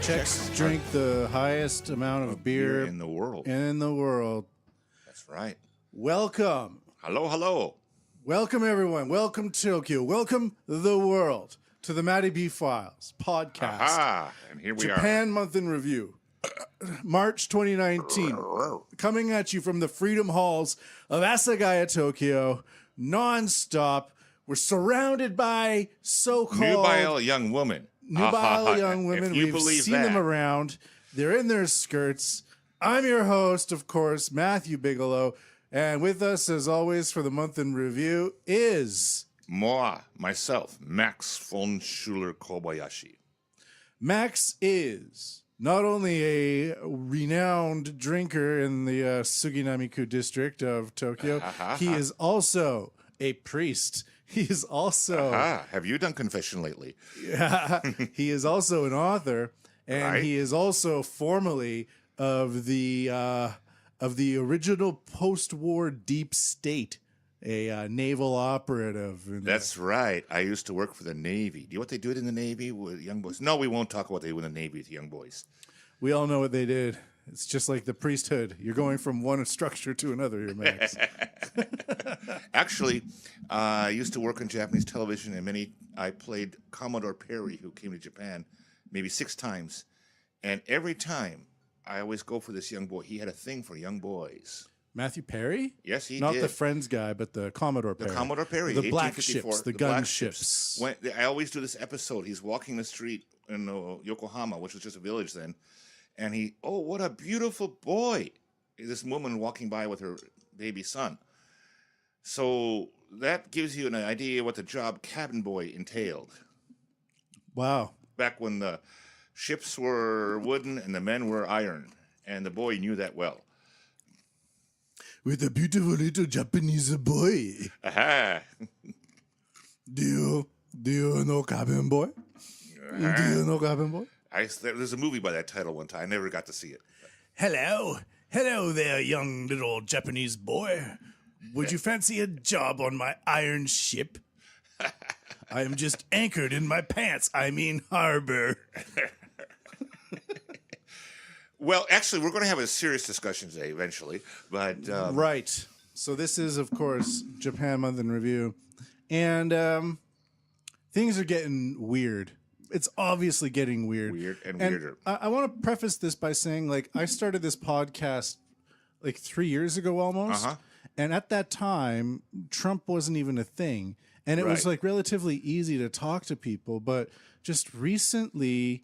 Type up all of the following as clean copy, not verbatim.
Czechs drink the highest amount of beer in the world. That's right. Welcome. Hello. Welcome, everyone. Welcome, Tokyo. Welcome, the world, to the Matty B Files podcast. Aha, and here we are. Japan Month in Review. March 2019. Coming at you from the Freedom Halls of Asagaya, Tokyo. Non-stop. We're surrounded by so-called... Nubile young women. Nubile young women. We've seen them around. They're in their skirts. I'm your host, of course, Matthew Bigelow. And with us, as always, for the Month in Review is... myself, Max von Schuler-Kobayashi. Max is not only a renowned drinker in the Suginami-ku district of Tokyo, he is also a priest. He is also... Have you done confession lately? He is also an author, and he is also formerly of the original post-war deep state, a naval operative. That's right. I used to work for the Navy. Do you know what they did in the Navy with young boys? No, we won't talk about what they do in the Navy with young boys. We all know what they did. It's just like the priesthood. You're going from one structure to another here, Max. Actually, I used to work on Japanese television, and I played Commodore Perry, who came to Japan maybe 6 times. And every time, I always go for this young boy. He had a thing for young boys. Matthew Perry? Yes, he did. Not the Friends guy, but the Commodore Perry. The Commodore Perry. The black ships, the gun ships. I always do this episode. He's walking the street in Yokohama, which was just a village then. And what a beautiful boy. This woman walking by with her baby son. So that gives you an idea what the job cabin boy entailed. Wow. Back when the ships were wooden and the men were iron. And the boy knew that well. With a beautiful little Japanese boy. Aha. Do you know Cabin Boy? Do you know Cabin Boy? There's a movie by that title one time. I never got to see it. Hello there, young little Japanese boy. Would you fancy a job on my iron ship? I am just anchored in my pants. I mean harbor. Well, actually, we're going to have a serious discussion today eventually. But right. So this is, of course, Japan Month in Review. And things are getting weird. It's obviously getting weird. Weird and weirder. I want to preface this by saying, I started this podcast 3 years ago almost. And at that time, Trump wasn't even a thing. And it was relatively easy to talk to people. But just recently,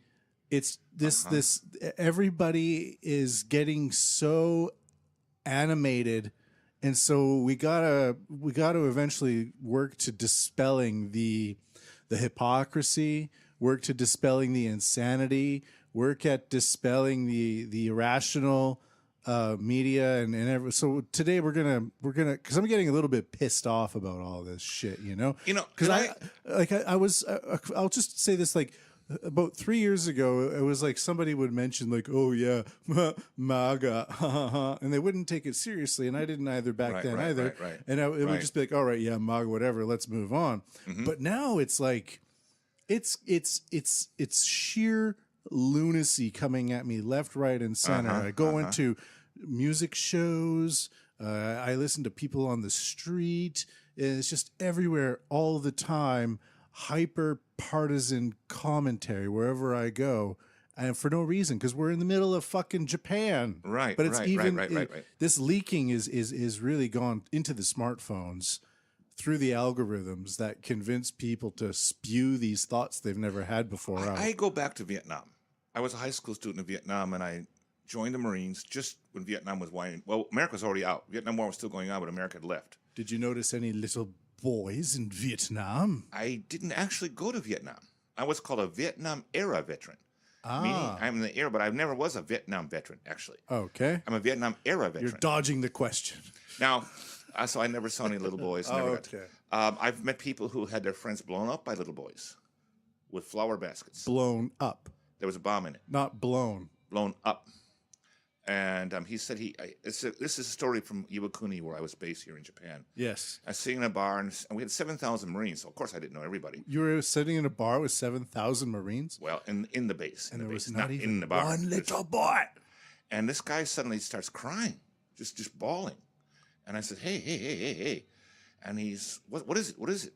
it's this everybody is getting so animated. And so we gotta eventually work to dispelling the hypocrisy, work to dispelling the insanity, work at dispelling the irrational media and so today we're gonna because I'm getting a little bit pissed off about all this shit, because I'll just say this, about 3 years ago, it was somebody would mention oh yeah, MAGA, and they wouldn't take it seriously, and I didn't either back then either. And it would just be all right, yeah, MAGA, whatever, let's move on. But now it's it's sheer lunacy coming at me left, right, and center. I go into music shows. I listen to people on the street. And it's just everywhere all the time. Hyper partisan commentary wherever I go, and for no reason, because we're in the middle of fucking Japan. Right. But it's this leaking is really gone into the smartphones through the algorithms that convince people to spew these thoughts they've never had before. I go back to Vietnam. I was a high school student in Vietnam, and I joined the Marines just when Vietnam was winding. Well, America was already out. Vietnam War was still going on, but America had left. Did you notice any little boys in Vietnam? I didn't actually go to Vietnam. I was called a Vietnam era veteran. Meaning I'm in the era, but I never was a Vietnam veteran, actually. Okay. I'm a Vietnam era veteran. You're dodging the question. Now, so I never saw any little boys. I've met people who had their friends blown up by little boys with flower baskets. Blown up. There was a bomb in it. Not blown. Blown up. And he said this is a story from Iwakuni, where I was based here in Japan. Yes. I was sitting in a bar, and we had 7,000 Marines, so of course I didn't know everybody. You were sitting in a bar with 7,000 Marines? Well, in the base. And in the there base, was not even in the bar. one little boy. And this guy suddenly starts crying, just bawling. And I said, hey. And he's, what is it?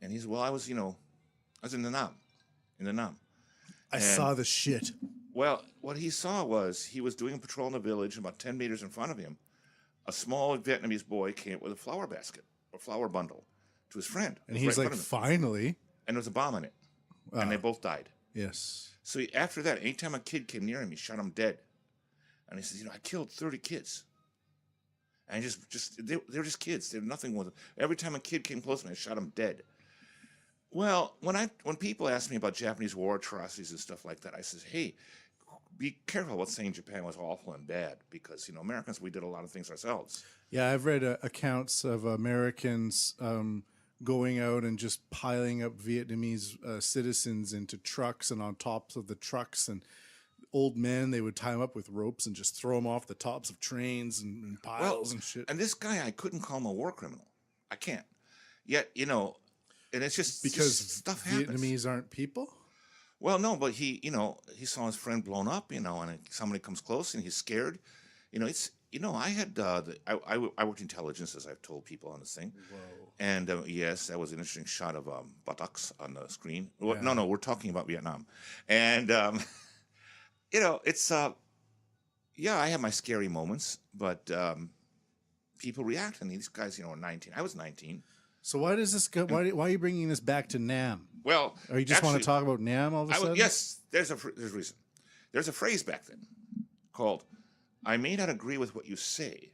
And he's, well, I was in the Nam. I saw the shit. Well, what he saw was he was doing a patrol in the village, and about 10 meters in front of him, a small Vietnamese boy came with a flower basket or flower bundle to his friend. And he's like, finally. And there was a bomb in it. And they both died. Yes. So after that, anytime a kid came near him, he shot him dead. And he says, I killed 30 kids. And they're just kids. They're nothing more than, every time a kid came close to me, I shot him dead. Well, when people ask me about Japanese war atrocities and stuff like that, I says, hey, be careful about saying Japan was awful and bad, because Americans, we did a lot of things ourselves. Yeah, I've read accounts of Americans going out and just piling up Vietnamese citizens into trucks, and on tops of the trucks, and old men, they would tie them up with ropes and just throw them off the tops of trains and piles and shit. And this guy, I couldn't call him a war criminal. I can't. Yet, and it's just because stuff happens. Vietnamese aren't people? Well, no, but he saw his friend blown up, and somebody comes close and he's scared. I had I worked intelligence, as I've told people on this thing. Whoa. And yes, that was an interesting shot of buttocks on the screen. Yeah. No, we're talking about Vietnam, and it's I have my scary moments, but people react, and these guys, are 19. I was 19. So why does this go? Why are you bringing this back to Nam? Well, or you just want to talk about Nam all of a sudden? Yes, there's a reason. There's a phrase back then called, "I may not agree with what you say,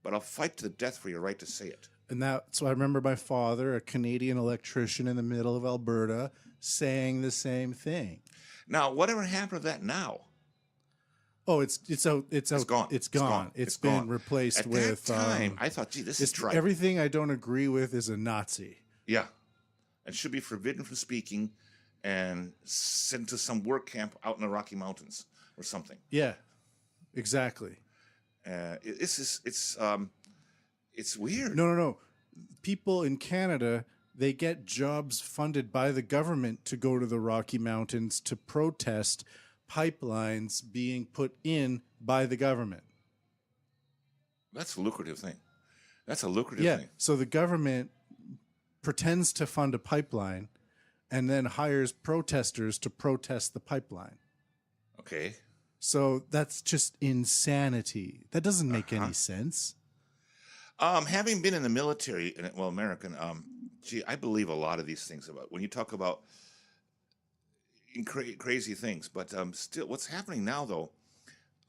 but I'll fight to the death for your right to say it." And so I remember my father, a Canadian electrician in the middle of Alberta, saying the same thing. Now, whatever happened to that now? Oh, it's gone. It's gone. It's been replaced with. At that time, I thought, gee, this is trite. Everything I don't agree with is a Nazi. Yeah, it should be forbidden from speaking, and sent to some work camp out in the Rocky Mountains or something. Yeah, exactly. It's weird. No. People in Canada, they get jobs funded by the government to go to the Rocky Mountains to protest pipelines being put in by the government. That's a lucrative thing. That's a lucrative thing. So the government pretends to fund a pipeline and then hires protesters to protest the pipeline. Okay. So that's just insanity. That doesn't make any sense. Having been in the military, American, I believe a lot of these things about when you talk about crazy things, but still, what's happening now, though,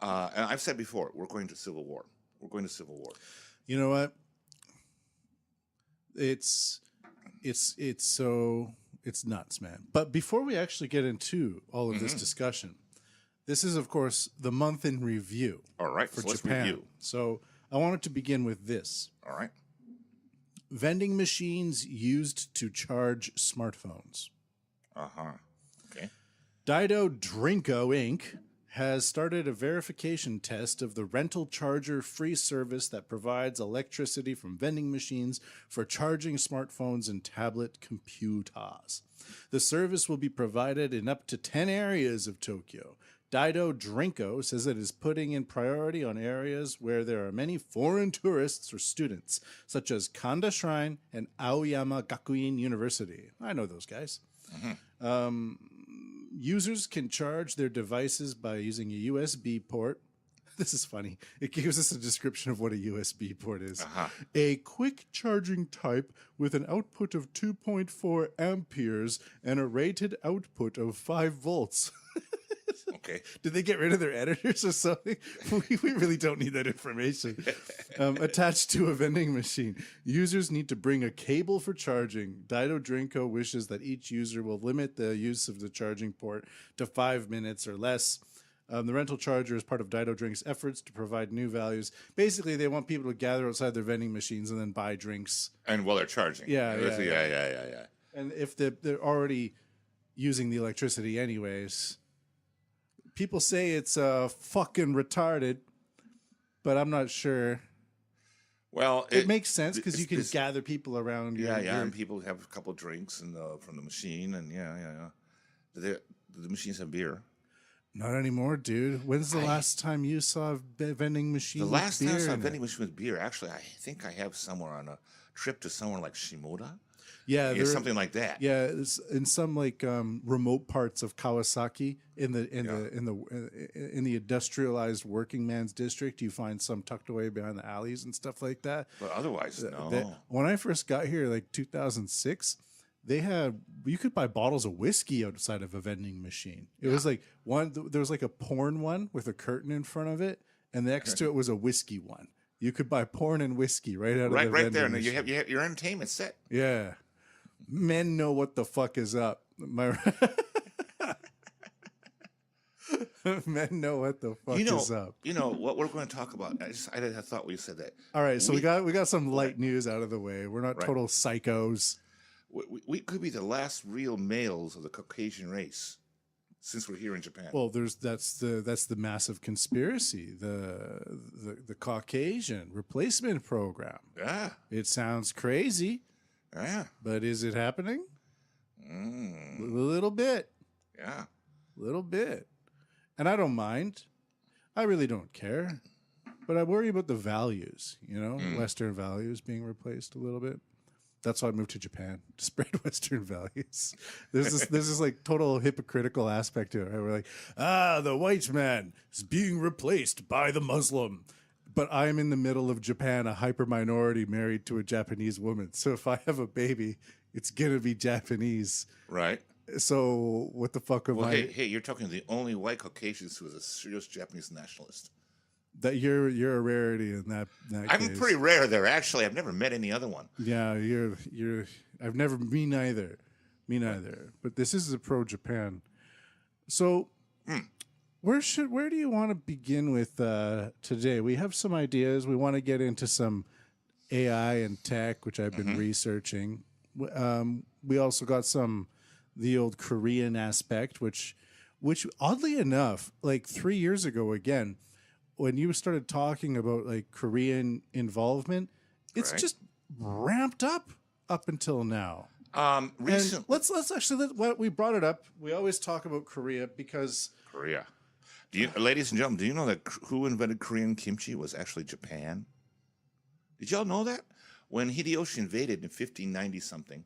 and I've said before, we're going to civil war. We're going to civil war. You know what? It's nuts, man. But before we actually get into all of this discussion, this is, of course, the month in review. All right, for so let's Japan. review. So I wanted to begin with this. All right. Vending machines used to charge smartphones. Okay. Daido Drinko Inc. has started a verification test of the rental charger free service that provides electricity from vending machines for charging smartphones and tablet computers. The service will be provided in up to 10 areas of Tokyo. Daido Drinko says it is putting in priority on areas where there are many foreign tourists or students, such as Kanda Shrine and Aoyama Gakuin University. I know those guys. Users can charge their devices by using a USB port. This is funny. It gives us a description of what a USB port is. A quick charging type with an output of 2.4 amperes and a rated output of 5 volts. Okay. Did they get rid of their editors or something? We really don't need that information. Attached to a vending machine. Users need to bring a cable for charging. Daido Drinko wishes that each user will limit the use of the charging port to 5 minutes or less. The rental charger is part of Daido Drink's efforts to provide new values. Basically, they want people to gather outside their vending machines and then buy drinks. And while they're charging. Yeah. Yeah. And if they're already using the electricity anyways... People say it's fucking retarded, but I'm not sure. Well, it makes sense because you can gather people around. And people have a couple of drinks and from the machine, and do the machines have beer? Not anymore, dude. When's the last time you saw a vending machine? The last time I saw a vending machine with beer, actually, I think I have somewhere on a trip to somewhere like Shimoda. Yeah, something like that. Yeah, it's in some like remote parts of Kawasaki in the industrialized working man's district. You find some tucked away behind the alleys and stuff like that. But otherwise, no. When I first got here, like 2006, you could buy bottles of whiskey outside of a vending machine. It was like there was like a porn one with a curtain in front of it, and next to it was a whiskey one. You could buy porn and whiskey right out of the vending right there. machine. You have your entertainment set. Yeah. Men know what the fuck is up. Men know what the fuck is up. You know what we're going to talk about. I thought we said that. All right, so we got some light news out of the way. We're not total psychos. We could be the last real males of the Caucasian race since we're here in Japan. Well, that's the massive conspiracy, the Caucasian replacement program. Yeah, it sounds crazy. Yeah, but is it happening? A little bit. Yeah, a little bit. And I don't mind. I really don't care. But I worry about the values. Western values being replaced a little bit. That's why I moved to Japan, to spread Western values. There's this like total hypocritical aspect to it. Right? We're like, the white man is being replaced by the Muslim. But I'm in the middle of Japan, a hyper minority married to a Japanese woman. So if I have a baby, it's going to be Japanese. Right. So what the fuck am I? Hey, you're talking to the only white Caucasian who is a serious Japanese nationalist. That you're a rarity in that I'm case. pretty rare there, actually. I've never met any other one. Yeah, me neither. But this is a pro Japan. So where do you want to begin with today? We have some ideas. We want to get into some AI and tech, which I've been researching. We also got the old Korean aspect, which oddly enough, like 3 years ago again, when you started talking about like Korean involvement, it's just ramped up until now. Recently, let's we brought it up. We always talk about Korea because Korea. Ladies and gentlemen, do you know that who invented Korean kimchi was actually Japan? Did y'all know that? When Hideyoshi invaded in 1590 something,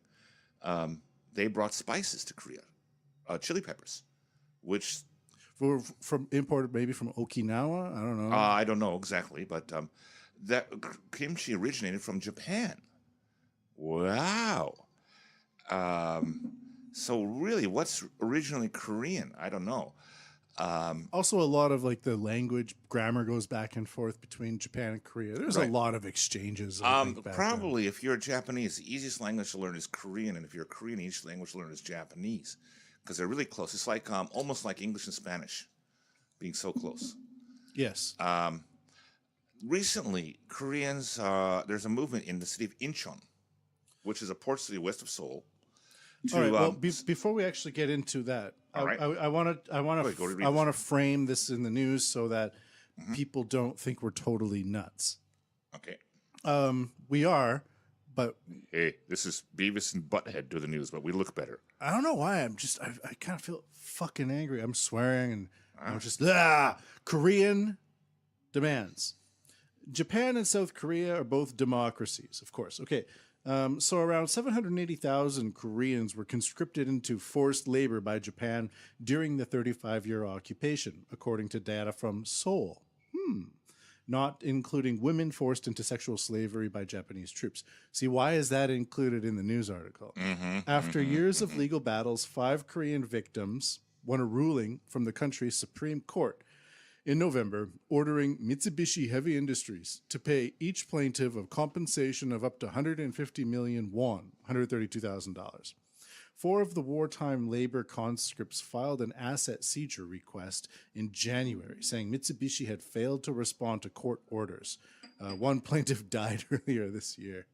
they brought spices to Korea, chili peppers, which from imported maybe from Okinawa. I don't know. I don't know exactly, but that kimchi originated from Japan. Wow. So really, what's originally Korean? I don't know. Also, a lot of like the language grammar goes back and forth between Japan and Korea. There's a lot of exchanges. Probably, if you're Japanese, the easiest language to learn is Korean, and if you're Korean, the easiest language to learn is Japanese, because they're really close. It's like almost like English and Spanish, being so close. Yes. Recently, Koreans, there's a movement in the city of Incheon, which is a port city west of Seoul. All right. Well, before we actually get into that, I want to frame this in the news so that people don't think we're totally nuts. Okay. We are, but hey, this is Beavis and Butthead do the news, but we look better. I don't know why. I kind of feel fucking angry. I'm swearing and I'm just Korean demands. Japan and South Korea are both democracies, of course. Okay. So around 780,000 Koreans were conscripted into forced labor by Japan during the 35-year occupation, according to data from Seoul. Not including women forced into sexual slavery by Japanese troops. See, why is that included in the news article? After years of legal battles, 5 Korean victims won a ruling from the country's Supreme Court in November, ordering Mitsubishi Heavy Industries to pay each plaintiff a compensation of up to 150 million won, $132,000. 4 of the wartime labor conscripts filed an asset seizure request in January, saying Mitsubishi had failed to respond to court orders. One plaintiff died earlier this year.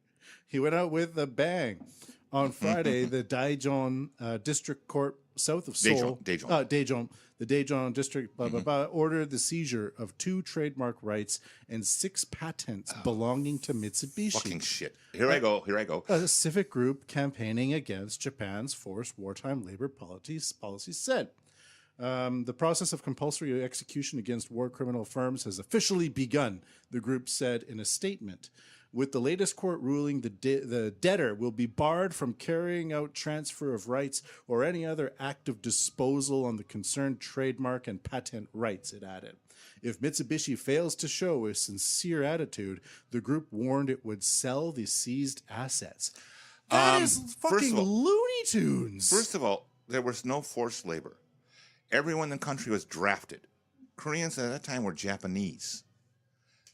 He went out with a bang. On Friday, the Daejeon District Court south of Seoul, Daejeon. The Daejeon district, ordered the seizure of 2 trademark rights and 6 patents belonging to Mitsubishi. Fucking shit. Here I go. A civic group campaigning against Japan's forced wartime labor policies said. The process of compulsory execution against war criminal firms has officially begun, the group said in a statement. With the latest court ruling, the debtor will be barred from carrying out transfer of rights or any other act of disposal on the concerned trademark and patent rights, it added. If Mitsubishi fails to show a sincere attitude, the group warned it would sell the seized assets. That is fucking Looney Tunes. First of all, there was no forced labor. Everyone in the country was drafted. Koreans at that time were Japanese.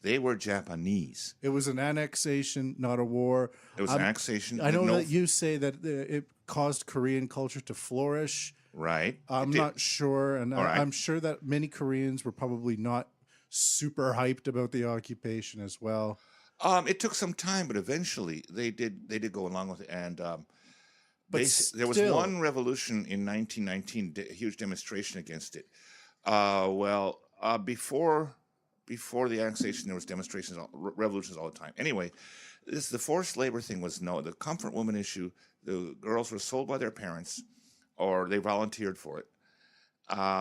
They were Japanese. It was an annexation, not a war. It was an annexation. I know that you say that it caused Korean culture to flourish. Right. I'm not sure. And I'm sure that many Koreans were probably not super hyped about the occupation as well. It took some time, but eventually they did go along with it. And there was one revolution in 1919, a huge demonstration against it. Before the annexation, there was demonstrations, revolutions all the time. Anyway, the forced labor thing was the comfort woman issue. The girls were sold by their parents, or they volunteered for it.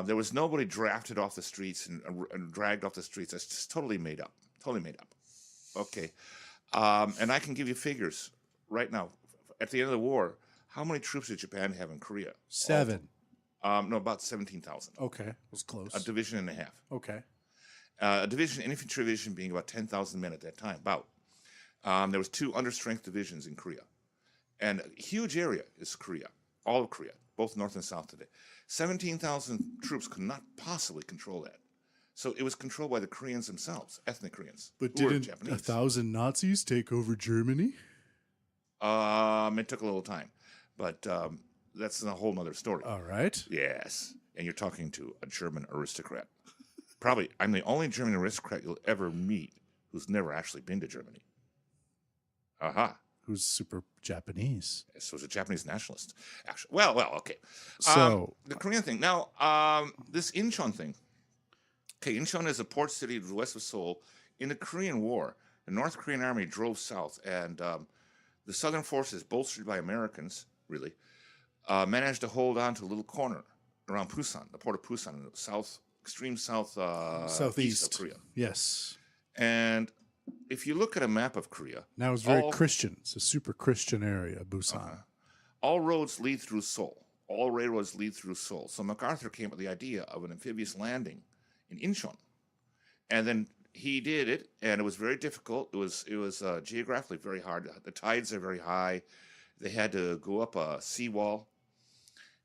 There was nobody drafted off the streets and dragged off the streets. That's just totally made up. Okay. And I can give you figures right now. At the end of the war, how many troops did Japan have in Korea? 7. No, about 17,000. Okay, it was close. A division and a half. Okay. A division, an infantry division being about 10,000 men at that time, there was 2 understrength divisions in Korea. And a huge area is Korea, all of Korea, both north and south today. 17,000 troops could not possibly control that. So it was controlled by the Koreans themselves, ethnic Koreans. But didn't 1,000 Nazis take over Germany? It took a little time, but that's a whole nother story. All right. Yes, and you're talking to a German aristocrat. Probably, I'm the only German aristocrat you'll ever meet who's never actually been to Germany. Aha. Who's super Japanese. So he's a Japanese nationalist. Actually, well, okay. So the Korean thing. Now, this Incheon thing. Okay, Incheon is a port city west of Seoul. In the Korean War, the North Korean army drove south, and the southern forces, bolstered by Americans, really, managed to hold on to a little corner around Busan, the port of Busan, in the extreme southeast of Korea. Yes. And if you look at a map of Korea... Now it's very Christian. It's a super Christian area, Busan. All roads lead through Seoul. All railroads lead through Seoul. So MacArthur came up with the idea of an amphibious landing in Incheon. And then he did it, and it was very difficult. It was geographically very hard. The tides are very high. They had to go up a seawall.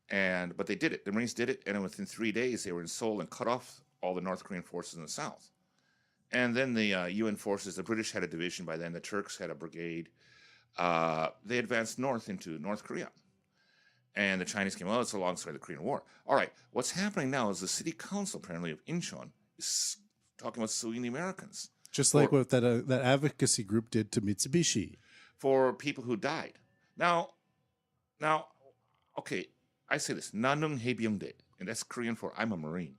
But they did it. The Marines did it, and within 3 days, they were in Seoul and cut off all the North Korean forces in the south. And then the UN forces, the British had a division by then, the Turks had a brigade. They advanced north into North Korea. And the Chinese came, it's alongside the Korean War. All right, what's happening now is the city council, apparently, of Incheon is talking about suing the Americans. Just like what that advocacy group did to Mitsubishi. For people who died. Now, okay, I say this, nanung haebyongdae, and that's Korean for I'm a Marine.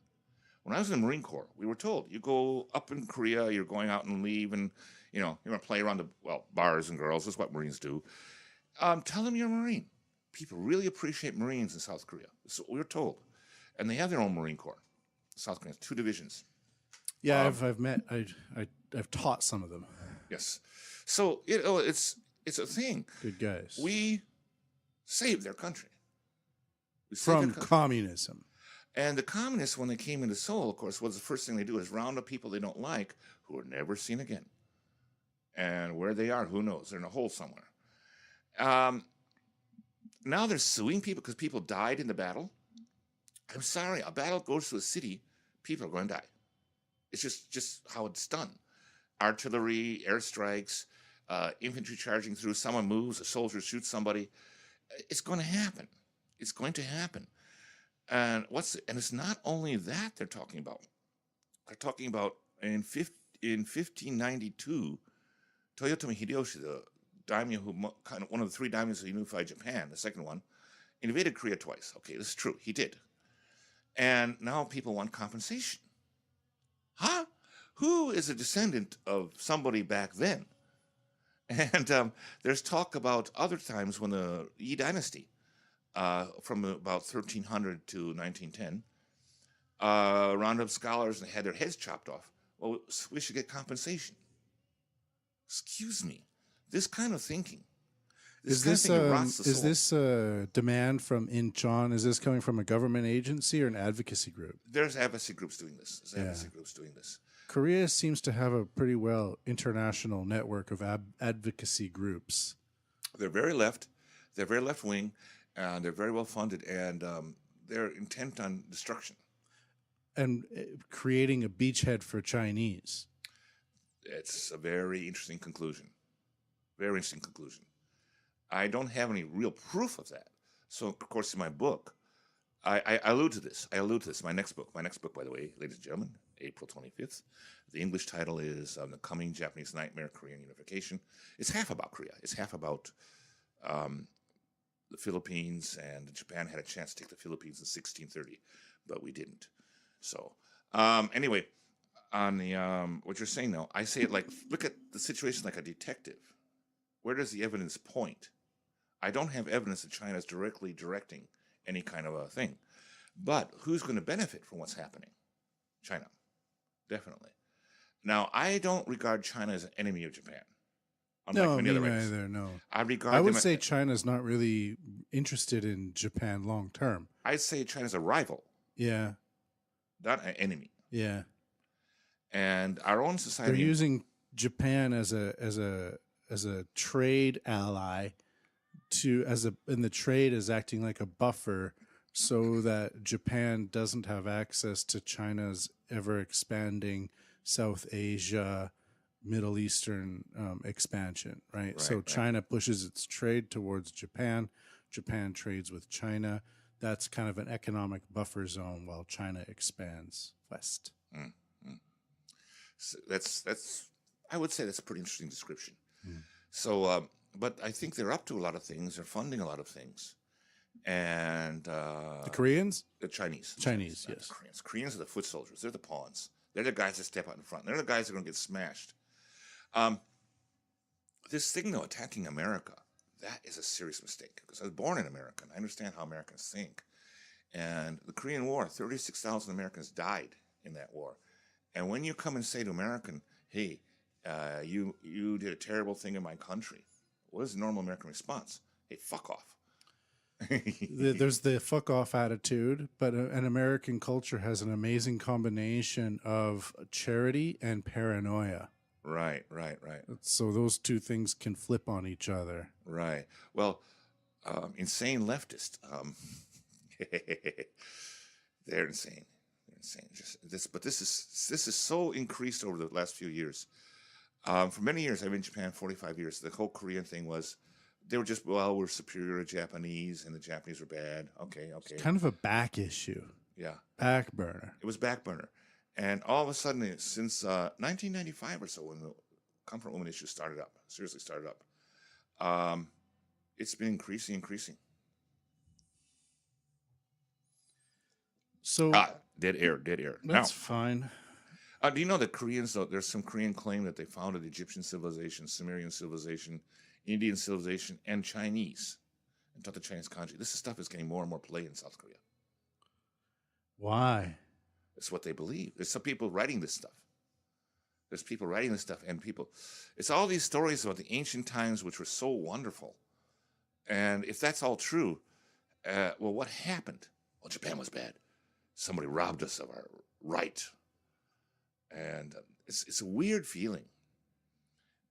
When I was in the Marine Corps, we were told, you go up in Korea, you're going out and leave, and you're going to play around the bars and girls. That's what Marines do. Tell them you're a Marine. People really appreciate Marines in South Korea. That's what we were told. And they have their own Marine Corps. South Korea has 2 divisions. Yeah, I've taught some of them. Yes. So it's a thing. Good guys. We saved their country. From communism. And the communists, when they came into Seoul, of course, was the first thing they do is round up people they don't like who are never seen again. And where they are, who knows? They're in a hole somewhere. Now they're suing people because people died in the battle. I'm sorry, a battle goes to a city, people are going to die. It's just how it's done. Artillery, airstrikes, infantry charging through, someone moves, a soldier shoots somebody. It's going to happen. It's going to happen. And it's not only that they're talking about. They're talking about in 1592, Toyotomi Hideyoshi, the daimyo one of the 3 daimyos who unified Japan, the second one, invaded Korea twice. Okay, this is true. He did. And now people want compensation. Huh? Who is a descendant of somebody back then? And there's talk about other times when the Yi Dynasty, from about 1300 to 1910, rounded up scholars and had their heads chopped off. Well, we should get compensation. Excuse me. This kind of thinking. Is this demand from Incheon? Is this coming from a government agency or an advocacy group? There's advocacy groups doing this. Korea seems to have a pretty well international network of advocacy groups. They're very left. They're very left wing, and they're very well funded, and they're intent on destruction and creating a beachhead for Chinese. It's a very interesting conclusion. Very interesting conclusion. I don't have any real proof of that. So, of course, in my book, I allude to this. My next book, by the way, ladies and gentlemen, April 25th. The English title is The Coming Japanese Nightmare, Korean Unification. It's half about Korea. It's half about the Philippines, and Japan had a chance to take the Philippines in 1630, but we didn't. So, anyway, on the what you're saying now, I say it like, look at the situation like a detective. Where does the evidence point? I don't have evidence that China is directly directing any kind of a thing. But who's going to benefit from what's happening? China. Definitely. Now, I don't regard China as an enemy of Japan. Unlike many other writers. Neither, no. I would say China's not really interested in Japan long term. I'd say China's a rival. Yeah. Not an enemy. Yeah. And our own society. They're using Japan as a trade ally and the trade is acting like a buffer so that Japan doesn't have access to China's ever expanding South Asia, Middle Eastern expansion, right? So China pushes its trade towards Japan. Japan trades with China. That's kind of an economic buffer zone while China expands west. So that's I would say that's a pretty interesting description. So, but I think they're up to a lot of things. They're funding a lot of things. And the Koreans? The Chinese. Chinese, yes. The Koreans. Koreans are the foot soldiers. They're the pawns. They're the guys that step out in front. They're the guys that are going to get smashed. This thing, though, attacking America, that is a serious mistake. Because I was born in America, and I understand how Americans think. And the Korean War, 36,000 Americans died in that war. And when you come and say to American, hey, you did a terrible thing in my country, what is the normal American response? Hey, fuck off. There's the fuck off attitude, but an American culture has an amazing combination of charity and paranoia. Right. So those two things can flip on each other. Right. Well, insane leftists, they're insane. But this is so increased over the last few years. For many years, I've been in Japan 45 years. The whole Korean thing was, they were just, well, we're superior to Japanese, and the Japanese were bad. Okay. It's kind of a back issue. Yeah. Back burner. It was back burner. And all of a sudden, since 1995 or so, when the comfort woman issue seriously started up, it's been increasing. So dead air. That's fine. Do you know that Koreans, though, there's some Korean claim that they founded Egyptian civilization, Sumerian civilization, Indian civilization, and Chinese, and taught the Chinese kanji. This stuff is getting more and more play in South Korea. Why? It's what they believe. There's some people writing this stuff. And it's all these stories about the ancient times, which were so wonderful. And if that's all true, well, what happened? Well, Japan was bad. Somebody robbed us of our right. And it's a weird feeling.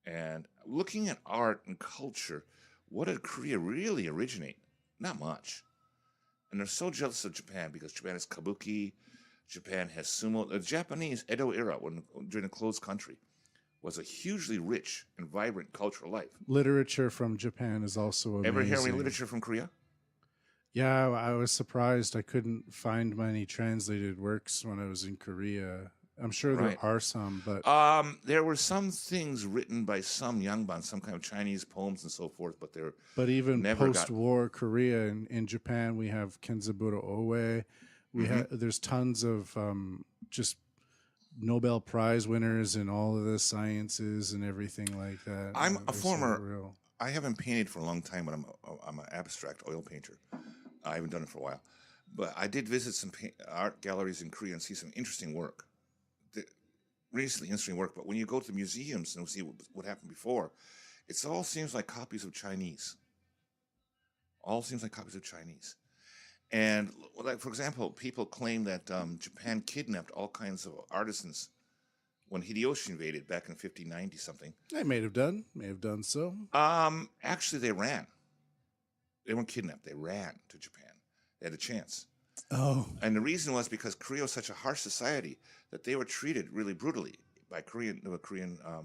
And looking at art and culture, what did Korea really originate? Not much. And they're so jealous of Japan because Japan has kabuki, Japan has sumo. The Japanese Edo era, during a closed country, was a hugely rich and vibrant cultural life. Literature from Japan is also amazing. Ever hear any literature from Korea? Yeah, I was surprised I couldn't find many translated works when I was in Korea. I'm sure there are some, but there were some things written by some Yangban, some kind of Chinese poems and so forth, but they're even post-war Korea and in Japan, we have Kenzaburo Oe. There's tons of just Nobel Prize winners in all of the sciences and everything like that. I'm a former. I haven't painted for a long time, but I'm an abstract oil painter. I haven't done it for a while, but I did visit some art galleries in Korea and see some interesting work. Recently interesting work, but when you go to museums and see what happened before, it all seems like copies of Chinese. All seems like copies of Chinese. And like, for example, people claim that Japan kidnapped all kinds of artisans when Hideyoshi invaded back in 1590 something. They may have done so. Actually, they ran. They weren't kidnapped. They ran to Japan. They had a chance. Oh. And the reason was because Korea was such a harsh society that they were treated really brutally by Korean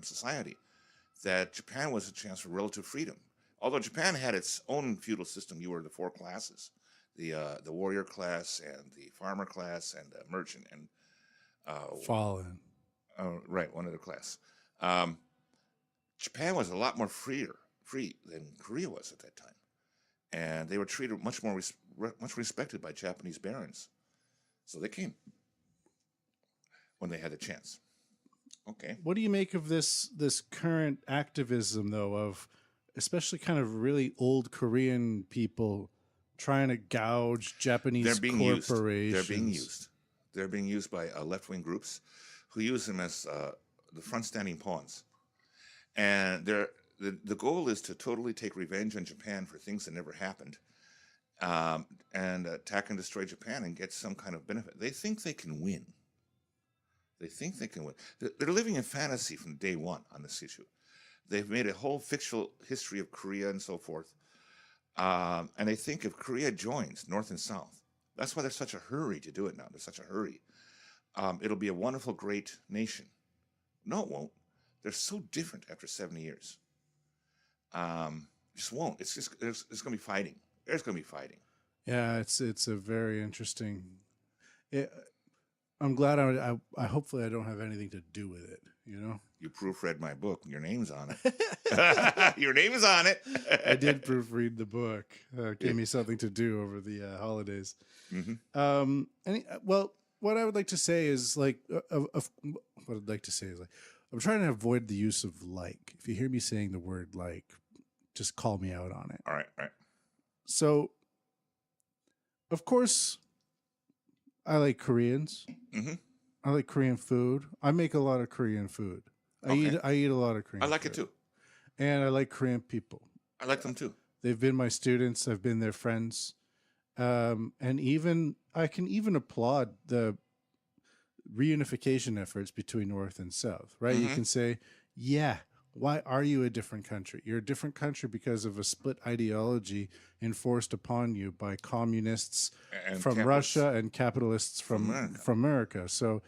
society, that Japan was a chance for relative freedom. Although Japan had its own feudal system, you were the four classes, the warrior class and the farmer class and the merchant and fallen. Right, one other class. Japan was a lot more free than Korea was at that time, and they were treated much respected by Japanese barons. So they came when they had a chance. Okay. What do you make of this current activism, though, of especially kind of really old Korean people trying to gouge Japanese corporations? They're being used. They're being used by left-wing groups who use them as the front-standing pawns. And the goal is to totally take revenge on Japan for things that never happened, and attack and destroy Japan and get some kind of benefit. They think they can win. They're living in fantasy from day one on this issue. They've made a whole fictional history of Korea and so forth. And they think if Korea joins North and South, that's why there's such a hurry to do it now. There's such a hurry. It'll be a wonderful, great nation. No, it won't. They're so different after 70 years. Just won't. It's going to be fighting. There's going to be fighting. Yeah, it's a very interesting. I'm glad I hopefully I don't have anything to do with it. You know. You proofread my book. Your name's on it. Your name is on it. I did proofread the book. Gave me something to do over the holidays. Mm-hmm. What I would like to say is like, I'm trying to avoid the use of like. If you hear me saying the word like, just call me out on it. All right. So, of course, I like Koreans. Mm-hmm. I like Korean food. I make a lot of Korean food. I eat a lot of Korean food. I like it too. And I like Korean people. I like them too. They've been my students. I've been their friends. And I can even applaud the reunification efforts between North and South, right? Mm-hmm. You can say, yeah, why are you a different country? You're a different country because of a split ideology enforced upon you by communists from Russia and capitalists from America. So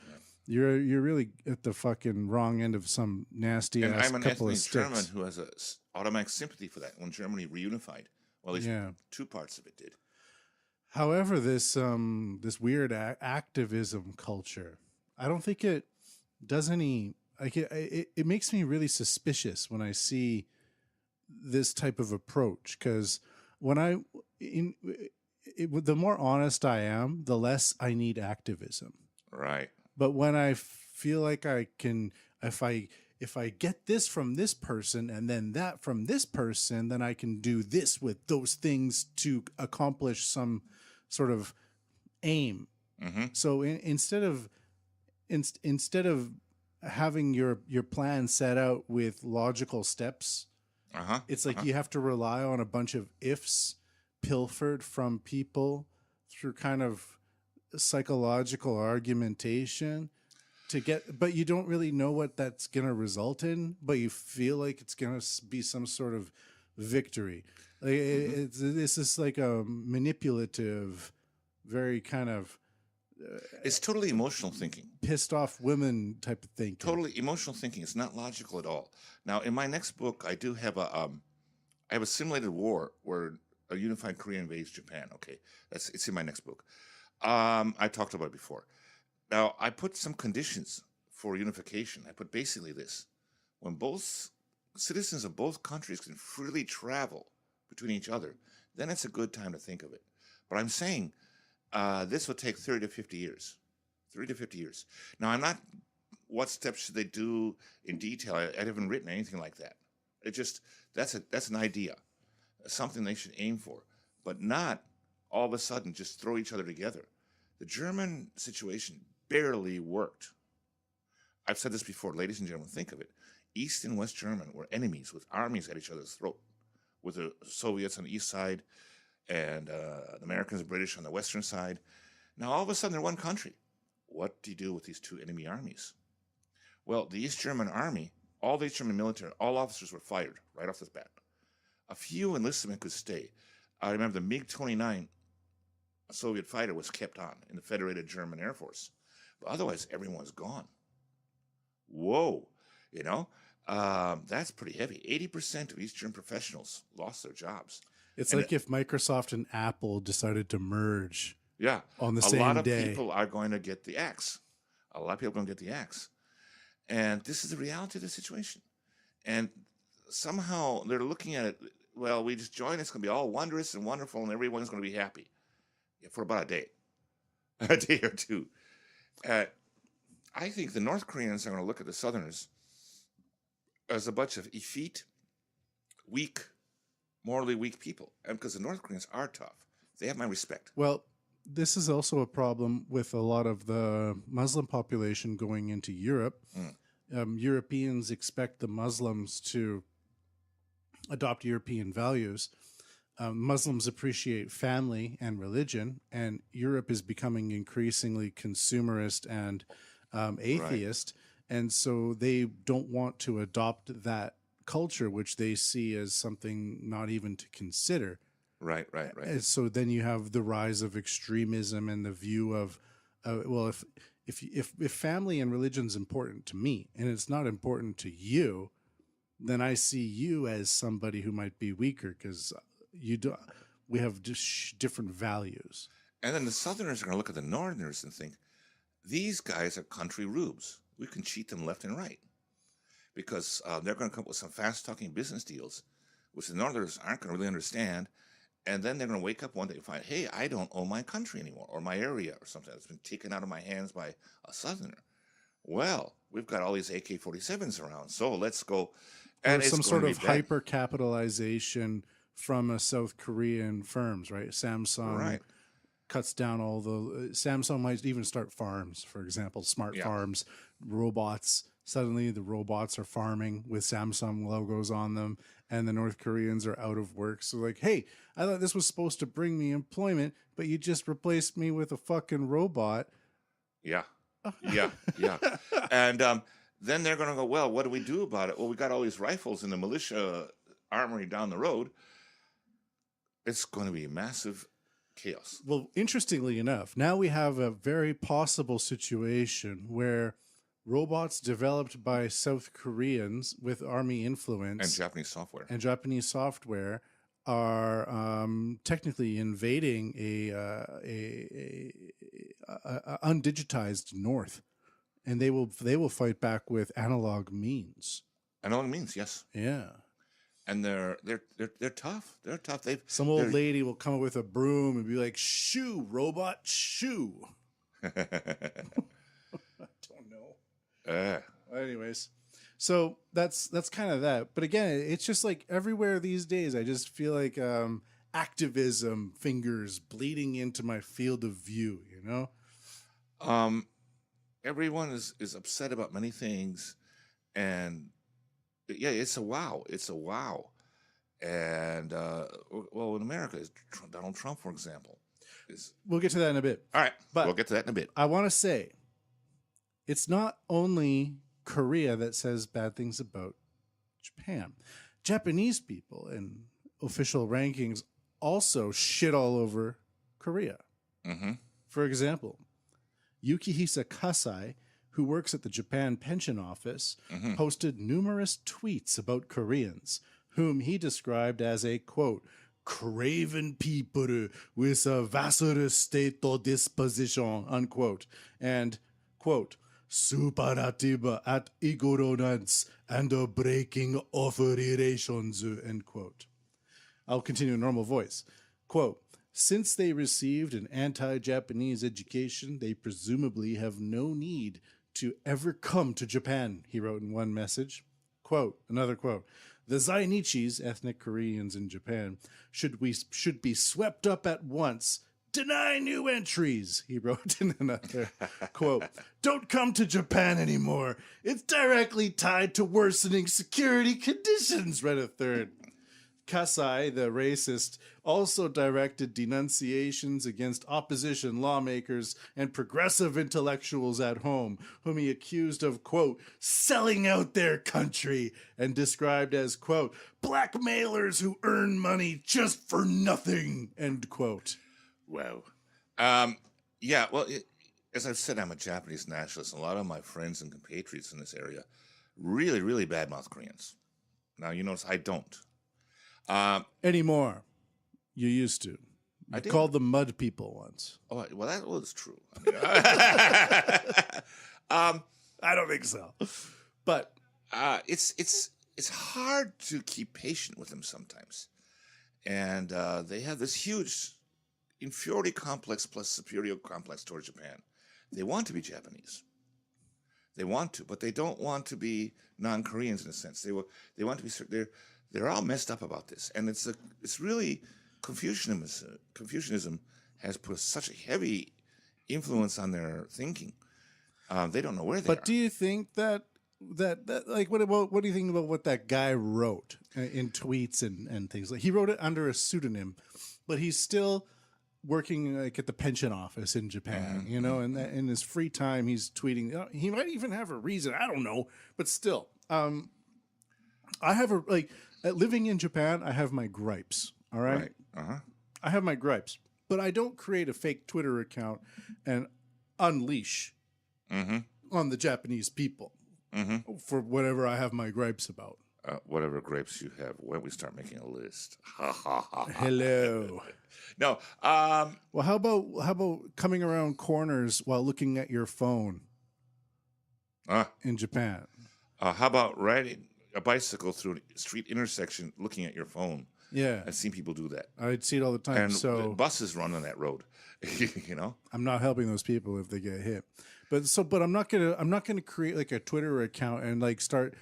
you're really at the fucking wrong end of some nasty ass I'm an couple of ethnic sticks. German who has a automatic sympathy for that when Germany reunified. Well, at least two parts of it did. However, this weird activism culture, I don't think it does any. Like it makes me really suspicious when I see this type of approach, because when the more honest I am, the less I need activism. Right. But when I feel like I can, if I get this from this person and then that from this person, then I can do this with those things to accomplish some sort of aim. Mm-hmm. So instead of having your plan set out with logical steps, it's like you have to rely on a bunch of ifs pilfered from people through kind of psychological argumentation to get, but you don't really know what that's going to result in, but you feel like it's going to be some sort of victory. Like this is like a manipulative, very kind of it's totally emotional thinking. Pissed off women type of thinking. Totally emotional thinking. It's not logical at all. Now, in my next book, I do have I have a simulated war where a unified Korea invades Japan. Okay, it's in my next book. I talked about it before. Now, I put some conditions for unification. I put basically this: when both citizens of both countries can freely travel between each other, then it's a good time to think of it. But I'm saying this will take 30 to 50 years. 30 to 50 years. Now, I'm not, what steps should they do in detail? I haven't written anything like that. It just, that's an idea, something they should aim for, but not all of a sudden just throw each other together. The German situation barely worked. I've said this before, ladies and gentlemen, think of it. East and West Germany were enemies with armies at each other's throat, with the Soviets on the east side and the Americans and British on the western side. Now, all of a sudden, they're one country. What do you do with these two enemy armies? Well, the East German army, all the East German military, all officers were fired right off the bat. A few enlistment could stay. I remember the MiG-29 Soviet fighter was kept on in the Federated German Air Force. But otherwise, everyone's gone. Whoa, you know? That's pretty heavy. 80% of East German professionals lost their jobs. It's like if Microsoft and Apple decided to merge on the same day. A lot of people are going to get the axe. A lot of people are going to get the axe. And this is the reality of the situation. And somehow they're looking at it, well, we just join, it's going to be all wondrous and wonderful, and everyone's going to be happy for about a day or two. I think the North Koreans are going to look at the Southerners as a bunch of effete, weak, morally weak people. And because the North Koreans are tough. They have my respect. Well, this is also a problem with a lot of the Muslim population going into Europe. Europeans expect the Muslims to adopt European values. Muslims appreciate family and religion, and Europe is becoming increasingly consumerist and atheist. Right. And so they don't want to adopt that culture, which they see as something not even to consider. Right. And so then you have the rise of extremism and the view of, well, if family and religion is important to me and it's not important to you, then I see you as somebody who might be weaker because we have just different values. And then the Southerners are going to look at the Northerners and think, these guys are country rubes. We can cheat them left and right because they're going to come up with some fast-talking business deals, which the Northerners aren't going to really understand. And then they're going to wake up one day and find, hey, I don't own my country anymore or my area or something that's been taken out of my hands by a Southerner. Well, we've got all these AK-47s around, so let's go. And some sort of hyper-capitalization from a South Korean firms, right? Samsung cuts down all the... Samsung might even start farms, for example, smart farms, robots. Suddenly the robots are farming with Samsung logos on them, and the North Koreans are out of work. So like, hey, I thought this was supposed to bring me employment, but you just replaced me with a fucking robot. Yeah. And then they're going to go, well, what do we do about it? Well, we got all these rifles in the militia armory down the road. It's going to be massive chaos. Well, interestingly enough, now we have a very possible situation where robots developed by South Koreans with army influence and Japanese software are technically invading a undigitized North, and they will fight back with analog means. Analog means, yes. Yeah. And they're tough. They're tough. Some old lady will come up with a broom and be like, "Shoo, robot, shoo." I don't know. Anyways, so that's kind of that. But again, it's just like everywhere these days, I just feel like activism fingers bleeding into my field of view. You know, everyone is upset about many things, and yeah, it's a wow. And well, in America, is Donald Trump, for example. We'll get to that in a bit. All right, but we'll get to that in a bit. I want to say, it's not only Korea that says bad things about Japan. Japanese people in official rankings also shit all over Korea. Mm-hmm. For example, Yuki Heesu, who works at the Japan Pension Office, posted numerous tweets about Koreans, whom he described as a, quote, craven people with a vassal state disposition, unquote, and, quote, superativa at ignorance and a breaking of relations, end quote. I'll continue in normal voice. Quote, since they received an anti-Japanese education, they presumably have no need to ever come to Japan, he wrote in one message. Quote, another quote, the Zainichis, ethnic Koreans in Japan, should be swept up at once. Deny new entries, he wrote in another quote. Don't come to Japan anymore. It's directly tied to worsening security conditions, read a third. Kasai, the racist, also directed denunciations against opposition lawmakers and progressive intellectuals at home, whom he accused of, quote, selling out their country, and described as, quote, blackmailers who earn money just for nothing, end quote. Wow. Yeah, well, as I've said, I'm a Japanese nationalist. A lot of my friends and compatriots in this area really, really badmouth Koreans. Now, you notice I don't. Anymore. You used to. I called them mud people once. Oh, well, that was true. I don't think so. But it's hard to keep patient with them sometimes. And they have this huge inferiority complex plus superiority complex towards Japan. They want to be Japanese. They want to, but they don't want to be non-Koreans in a sense. They want to be. They're all messed up about this, and it's really Confucianism has put such a heavy influence on their thinking. They don't know where they are. But do you think that like what do you think about what that guy wrote in tweets and things? Like he wrote it under a pseudonym, but he's still working like at the pension office in Japan, you know, and in his free time he's tweeting. He might even have a reason, I don't know, but still, I have living in Japan, I have my gripes. All right. I have my gripes, but I don't create a fake Twitter account and unleash on the Japanese people for whatever I have my gripes about. Whatever grapes you have, when we start making a list. Hello. No. Well, how about coming around corners while looking at your phone in Japan? How about riding a bicycle through a street intersection looking at your phone? Yeah. I've seen people do that. I'd see it all the time. And so buses run on that road. You know? I'm not helping those people if they get hit. But I'm not gonna create like a Twitter account and like start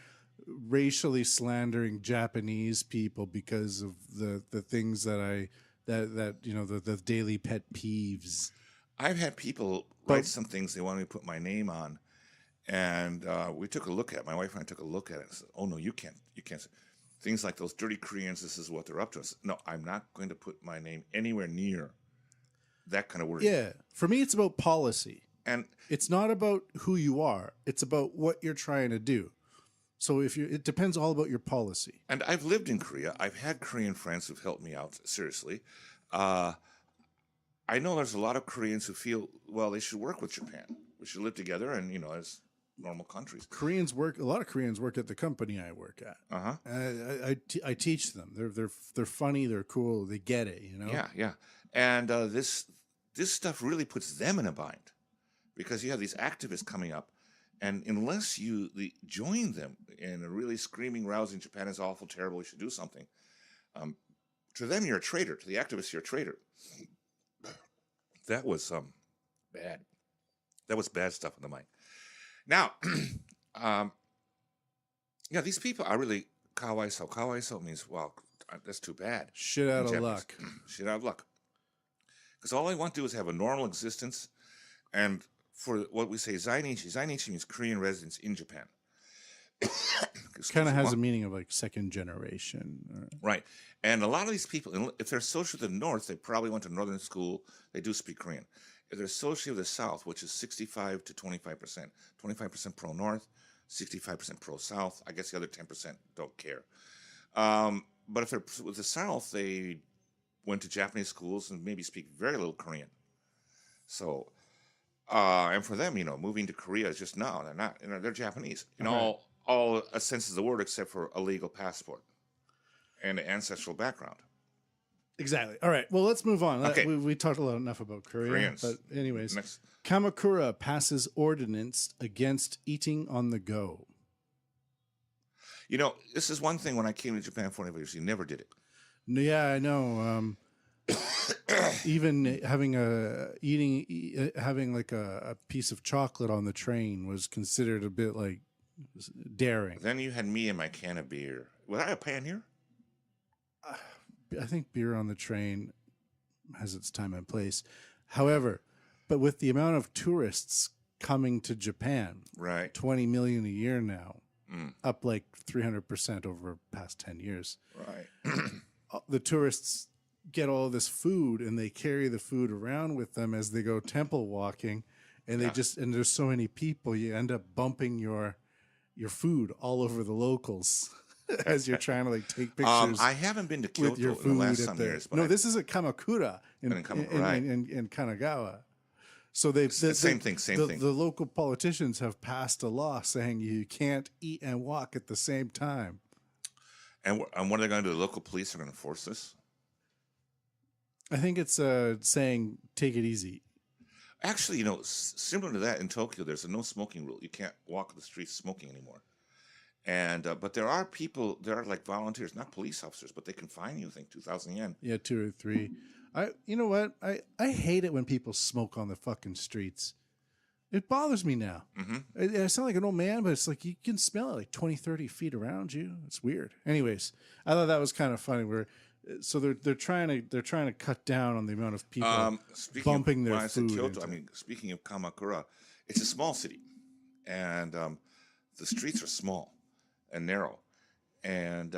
racially slandering Japanese people because of the things that you know, the daily pet peeves. I've had people write some things they wanted me to put my name on, and we took a look at it. My wife and I took a look at it and said, oh no, you can't say things like those dirty Koreans, this is what they're up to. I said, no, I'm not going to put my name anywhere near that kind of word. Yeah. For me it's about policy. And it's not about who you are. It's about what you're trying to do. So it depends all about your policy. And I've lived in Korea. I've had Korean friends who've helped me out, seriously. I know there's a lot of Koreans who feel, well, they should work with Japan. We should live together and, you know, as normal countries. A lot of Koreans work at the company I work at. I teach them. They're funny, they're cool, they get it, you know? Yeah. And this stuff really puts them in a bind because you have these activists coming up. And unless you join them in a really screaming, rousing, Japan is awful, terrible, we should do something, to them you're a traitor. To the activists, you're a traitor. That was bad. That was bad stuff in the mind. Now, these people are really kawaiso. Kawaiso means, well, that's too bad. Shit out of luck. Shit out of luck. Because all they want to do is have a normal existence, and for what we say Zainichi. Zainichi means Korean residents in Japan. Kind of has a meaning of like second generation. Right. And a lot of these people, if they're associated with the North, they probably went to northern school. They do speak Korean. If they're associated with the South, which is 65 to 25%, 25% pro-North, 65% pro-South, I guess the other 10% don't care. But if they're with the South, they went to Japanese schools and maybe speak very little Korean. So... and for them, you know, moving to Korea is just they're not, you know, they're Japanese in all senses of the word except for a legal passport and an ancestral background. Exactly. All right. Well, let's move on. Okay. We talked a lot enough about Korea. Koreans. But anyways, Next. Kamakura passes ordinance against eating on the go. You know, this is one thing when I came to Japan 4 years, you never did it. Yeah, I know. Even having like a piece of chocolate on the train was considered a bit like daring. Then you had me and my can of beer. Was I a pioneer? I think beer on the train has its time and place. However, but with the amount of tourists coming to Japan, right, 20 million a year now, up like 300% over the past 10 years. Right. The tourists get all this food and they carry the food around with them as they go temple walking, and and there's so many people, you end up bumping your food all over the locals as you're trying to like take pictures. I haven't been to Kyoto with your in food the last some years. But this is at Kamakura in Kanagawa. So same thing. The local politicians have passed a law saying you can't eat and walk at the same time. And what are they going to do? The local police are going to enforce this? I think it's saying take it easy. Actually, you know, similar to that in Tokyo, there's a no smoking rule. You can't walk the streets smoking anymore. And but there are like volunteers, not police officers, but they can fine you, I think, 2,000 yen. Yeah, 2 or 3. You know what? I hate it when people smoke on the fucking streets. It bothers me now. I sound like an old man, but it's like you can smell it like 20, 30 feet around you. It's weird. Anyways, I thought that was kind of funny. So they're trying to cut down on the amount of people bumping their food. Kyoto, speaking of Kamakura, it's a small city, and the streets are small and narrow, and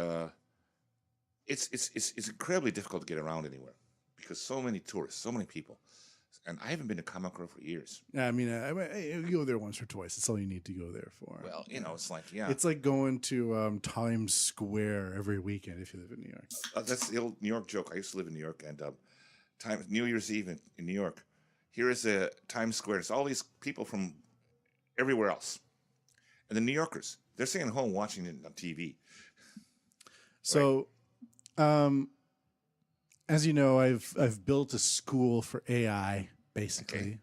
it's incredibly difficult to get around anywhere because so many tourists, so many people. And I haven't been to Kamakura for years. I mean, you go there once or twice. That's all you need to go there for. Well, you know, it's like, It's like going to Times Square every weekend if you live in New York. That's the old New York joke. I used to live in New York, and New Year's Eve in New York, here is a Times Square. It's all these people from everywhere else. And the New Yorkers, they're sitting at home watching it on TV. So, as you know, I've built a school for AI, basically. Okay.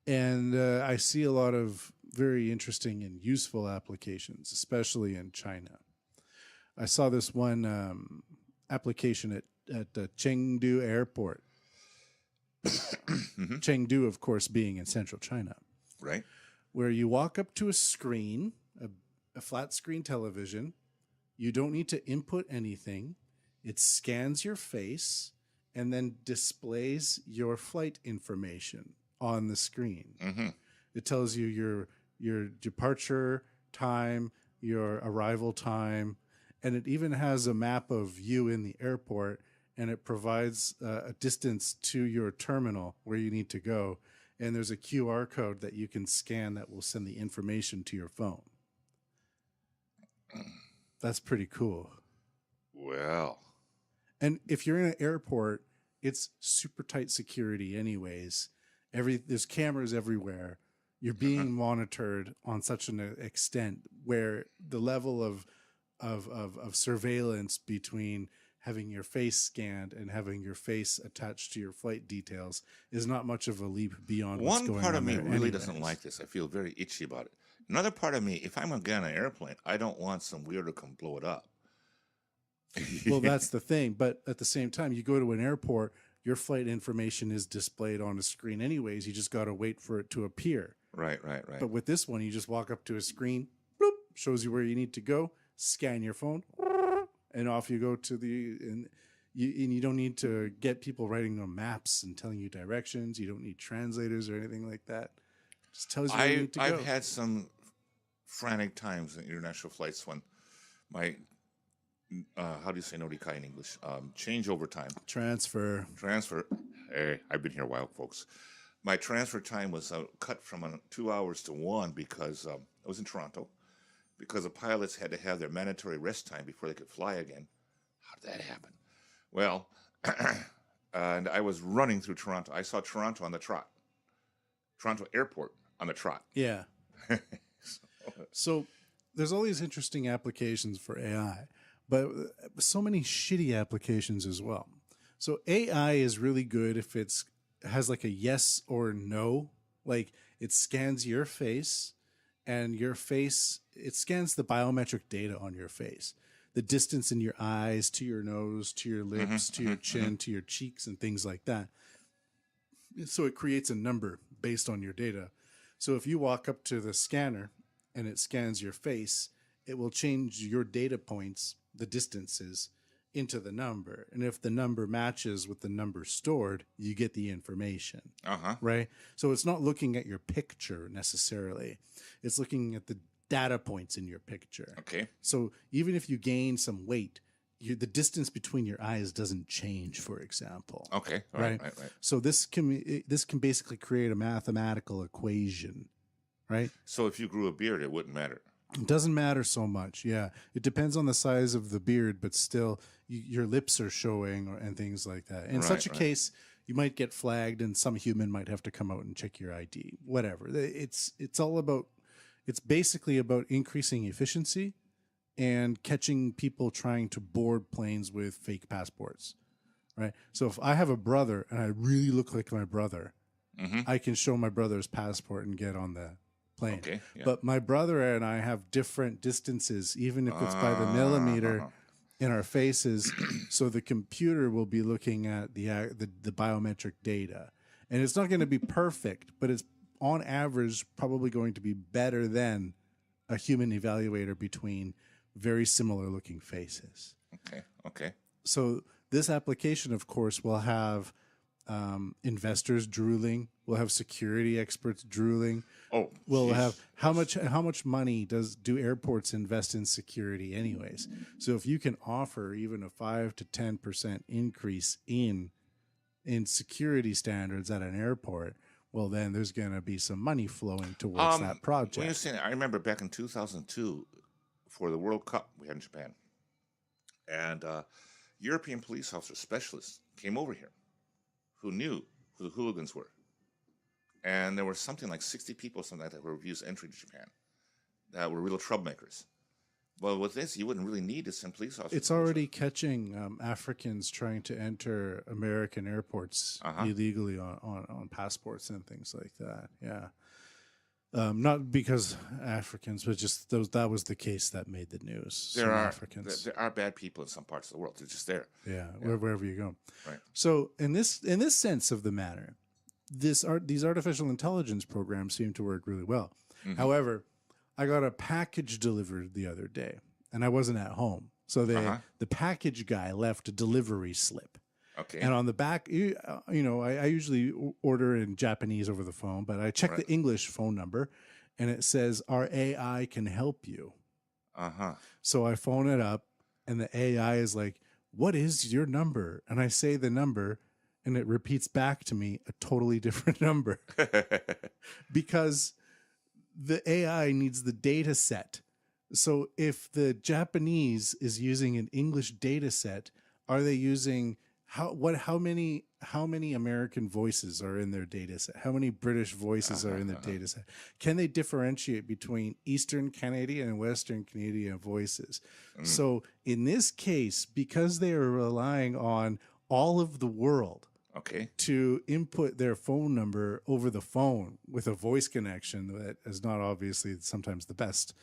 And I see a lot of very interesting and useful applications, especially in China. I saw this one application at Chengdu Airport. Chengdu, of course, being in central China. Right. Where you walk up to a screen, a flat screen television. You don't need to input anything. It scans your face and then displays your flight information on the screen. It tells you your departure time, your arrival time, and it even has a map of you in the airport, and it provides a distance to your terminal where you need to go. And there's a QR code that you can scan that will send the information to your phone. That's pretty cool. Well. And if you're in an airport, it's super tight security anyways. There's cameras everywhere. You're being monitored on such an extent where the level of surveillance between having your face scanned and having your face attached to your flight details is not much of a leap beyond what's going on. One part of me really anyways. doesn't like this. I feel very itchy about it. Another part of me, if I'm going to get on an airplane, I don't want some weirdo to come blow it up. Well, that's the thing. But at the same time, you go to an airport, your flight information is displayed on a screen anyways. You just got to wait for it to appear. Right. But with this one, you just walk up to a screen, bloop, shows you where you need to go, scan your phone, and off you go to and you don't need to get people writing on maps and telling you directions. You don't need translators or anything like that. It just tells you where you need to go. I've had some frantic times in international flights when my how do you say norikai in English? Changeover time. Transfer. Hey, I've been here a while, folks. My transfer time was cut from 2 hours to 1 because I was in Toronto, because the pilots had to have their mandatory rest time before they could fly again. How did that happen? Well, and I was running through Toronto. I saw Toronto on the trot. Toronto Airport on the trot. Yeah. So there's all these interesting applications for AI, but so many shitty applications as well. So AI is really good if has like a yes or no. Like it scans your face, and it scans the biometric data on your face, the distance in your eyes to your nose, to your lips, to your chin, to your cheeks, and things like that. So it creates a number based on your data. So if you walk up to the scanner and it scans your face, it will change your data points, the distances, into the number. And if the number matches with the number stored, you get the information. Right? So it's not looking at your picture necessarily. It's looking at the data points in your picture. Okay. So even if you gain some weight, the distance between your eyes doesn't change, for example. Okay. Right. So this can basically create a mathematical equation, right? So if you grew a beard, it wouldn't matter. It doesn't matter so much. Yeah, it depends on the size of the beard, but still, your lips are showing and things like that. In such a case, you might get flagged, and some human might have to come out and check your ID. Whatever. It's basically about increasing efficiency and catching people trying to board planes with fake passports, right? So if I have a brother and I really look like my brother, I can show my brother's passport and get on the plane. Okay, yeah. But my brother and I have different distances, even if it's by the millimeter in our faces. So the computer will be looking at the biometric data, and it's not going to be perfect, but it's on average probably going to be better than a human evaluator between very similar looking faces. Okay. So this application, of course, will have investors drooling. We'll have security experts drooling. We'll have how much money do airports invest in security anyways? So if you can offer even a 5 to 10% increase in security standards at an airport, well, then there's going to be some money flowing towards that project. When you're saying, I remember back in 2002 for the World Cup we had in Japan, and European police officers, specialists came over here who knew who the hooligans were. And there were something like 60 people, something like that, who refused entry to Japan that were real troublemakers. Well, with this, you wouldn't really need to send police officers. It's already catching Africans trying to enter American airports illegally on passports and things like that. Yeah. Not because Africans, but just that was the case that made the news. There Africans. There are bad people in some parts of the world. They're just there. Yeah. Wherever you go. Right. So in this sense of the matter, these artificial intelligence programs seem to work really well. However, I got a package delivered the other day, and I wasn't at home. So the package guy left a delivery slip. Okay. And on the back, I usually order in Japanese over the phone, but I check the English phone number, and it says, our AI can help you. So I phone it up, and the AI is like, what is your number? And I say the number, and it repeats back to me a totally different number. Because the AI needs the data set. So if the Japanese is using an English data set, are they using how many American voices are in their data set? How many British voices are in their data set? Can they differentiate between Eastern Canadian and Western Canadian voices? So in this case, because they are relying on all of the world to input their phone number over the phone with a voice connection that is not obviously sometimes the best,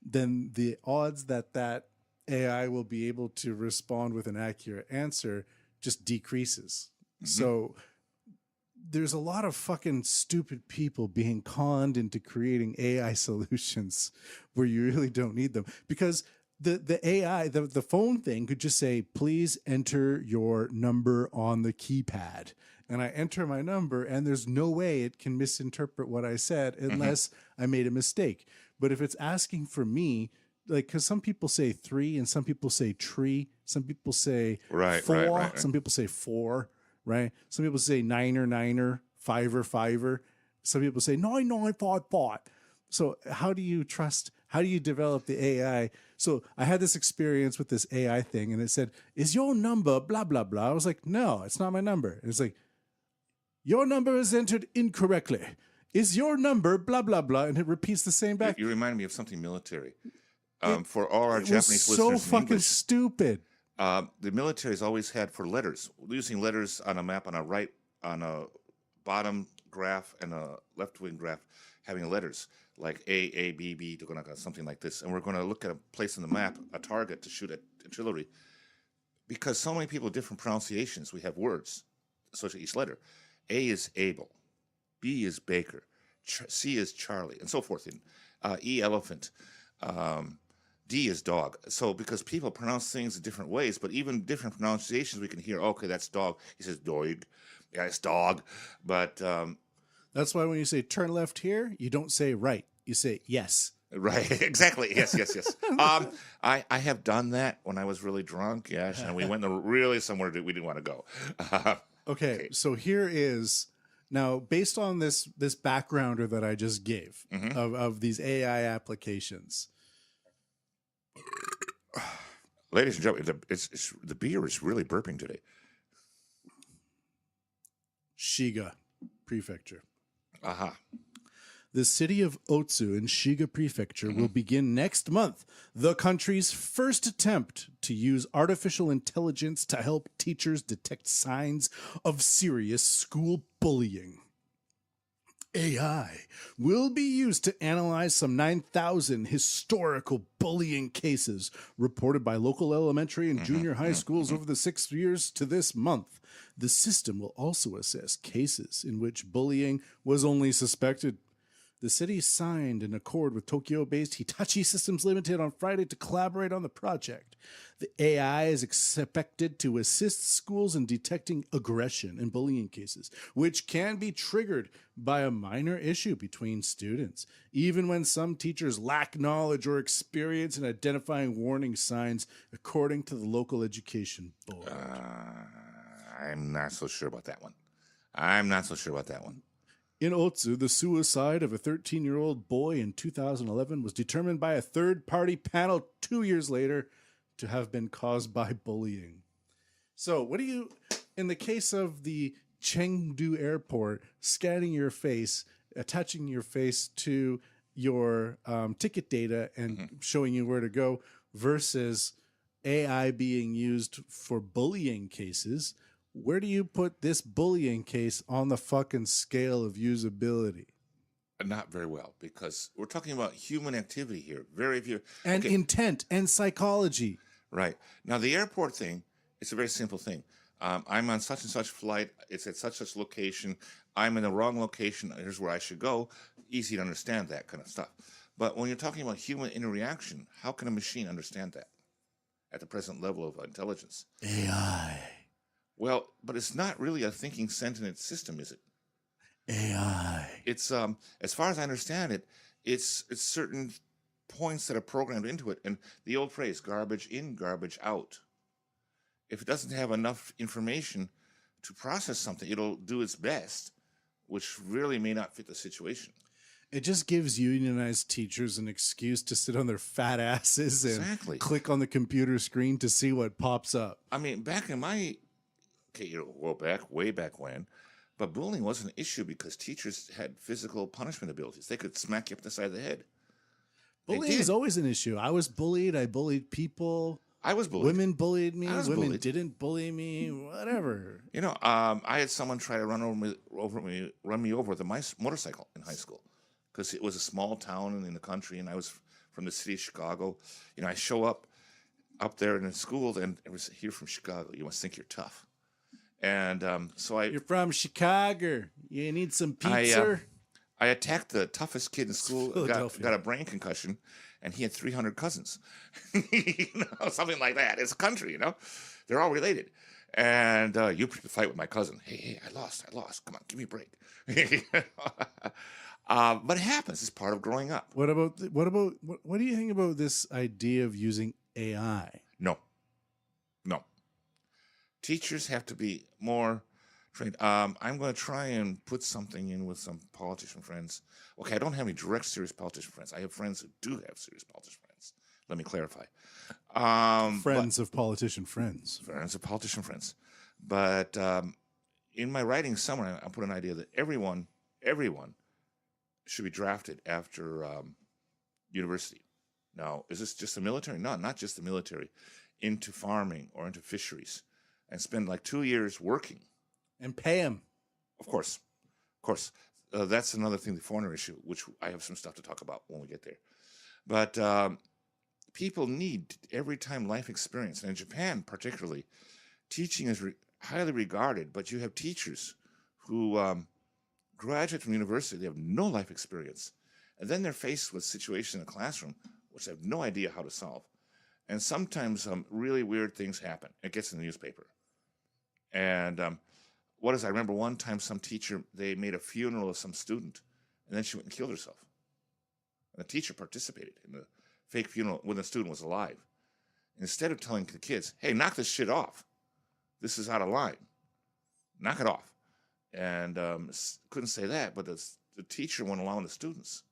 then the odds that AI will be able to respond with an accurate answer just decreases. So there's a lot of fucking stupid people being conned into creating AI solutions where you really don't need them, because the AI, the phone thing could just say, please enter your number on the keypad. And I enter my number, and there's no way it can misinterpret what I said unless I made a mistake. But if it's asking for me, like, because some people say 3 and some people say tree, some people say 4, some people say 4, right? Some people say 9er, 5er. Some people say 9. So how do you develop the AI? So I had this experience with this AI thing, and it said, is your number blah, blah, blah? I was like, no, it's not my number. And it's like, your number is entered incorrectly. Is your number blah, blah, blah? And it repeats the same back. You remind me of something military. For all our Japanese listeners, so fucking stupid. The military's always had for letters, using letters on a map on a bottom graph and a left wing graph, having letters like A, B, B, something like this. And we're going to look at a place on the map, a target to shoot at artillery. Because so many people have different pronunciations, we have words associated with each letter. A is Abel, B is Baker, C is Charlie, and so forth. E, elephant, D is dog. So because people pronounce things in different ways, but even different pronunciations, we can hear, okay, that's dog. He says dog. Yeah, it's dog. But that's why when you say turn left here, you don't say right. You say yes. Right, exactly. Yes. I have done that when I was really drunk, yes, and we went really somewhere we didn't want to go. Okay, so here is, now based on this backgrounder that I just gave of these AI applications. Ladies and gentlemen, the beer is really burping today. Shiga Prefecture. Aha. The city of Otsu in Shiga Prefecture will begin next month the country's first attempt to use artificial intelligence to help teachers detect signs of serious school bullying. AI will be used to analyze some 9,000 historical bullying cases reported by local elementary and junior high schools over the 6 years to this month. The system will also assess cases in which bullying was only suspected. The city signed an accord with Tokyo-based Hitachi Systems Limited on Friday to collaborate on the project. The AI is expected to assist schools in detecting aggression and bullying cases, which can be triggered by a minor issue between students, even when some teachers lack knowledge or experience in identifying warning signs, according to the local education board. I'm not so sure about that one. In Otsu, the suicide of a 13-year-old boy in 2011 was determined by a third-party panel 2 years later to have been caused by bullying. So what do you, in the case of the Chengdu airport, scanning your face, attaching your face to your ticket data and showing you where to go versus AI being used for bullying cases, where do you put this bullying case on the fucking scale of usability? Not very well, because we're talking about human activity here. And intent and psychology. Right. Now, the airport thing, it's a very simple thing. I'm on such and such flight. It's at such location. I'm in the wrong location. Here's where I should go. Easy to understand that kind of stuff. But when you're talking about human interaction, how can a machine understand that at the present level of intelligence? AI. Well, but it's not really a thinking sentient system, is it? AI. It's as far as I understand it, it's certain points that are programmed into it, and the old phrase "garbage in, garbage out." If it doesn't have enough information to process something, it'll do its best, which really may not fit the situation. It just gives unionized teachers an excuse to sit on their fat asses and click on the computer screen to see what pops up. I mean, back in my way back when, but bullying wasn't an issue because teachers had physical punishment abilities. They could smack you up the side of the head. Bullying is always an issue. I was bullied. I bullied people. I was bullied. Women bullied me. Women didn't bully me. Whatever. You know, I had someone try to run me over with a motorcycle in high school because it was a small town in the country, and I was from the city of Chicago. You know, I show up there in the school, and it was, "You're from Chicago. You must think you're tough." And you're from Chicago. You need some pizza. I attacked the toughest kid in school. Got a brain concussion, and he had 300 cousins. You know, something like that. It's a country, you know. They're all related. And you picked a fight with my cousin. Hey, I lost. Come on, give me a break. But it happens. It's part of growing up. What do you think about this idea of using AI? No. Teachers have to be more trained. I'm going to try and put something in with some politician friends. Okay, I don't have any direct serious politician friends. I have friends who do have serious politician friends. Let me clarify. Friends of politician friends. Friends of politician friends. But in my writing somewhere, I put an idea that everyone should be drafted after university. Now, is this just the military? No, not just the military. into farming or into fisheries and spend like 2 years working. And pay them. Of course. That's another thing, the foreigner issue, which I have some stuff to talk about when we get there. But people need every time life experience. And in Japan, particularly, teaching is highly regarded, but you have teachers who graduate from university, they have no life experience. And then they're faced with situations in the classroom which they have no idea how to solve. And sometimes really weird things happen. It gets in the newspaper. And I remember one time some teacher, they made a funeral of some student, and then she went and killed herself. And the teacher participated in the fake funeral when the student was alive. Instead of telling the kids, hey, knock this shit off. This is out of line. Knock it off. And couldn't say that, but the teacher went along with the students.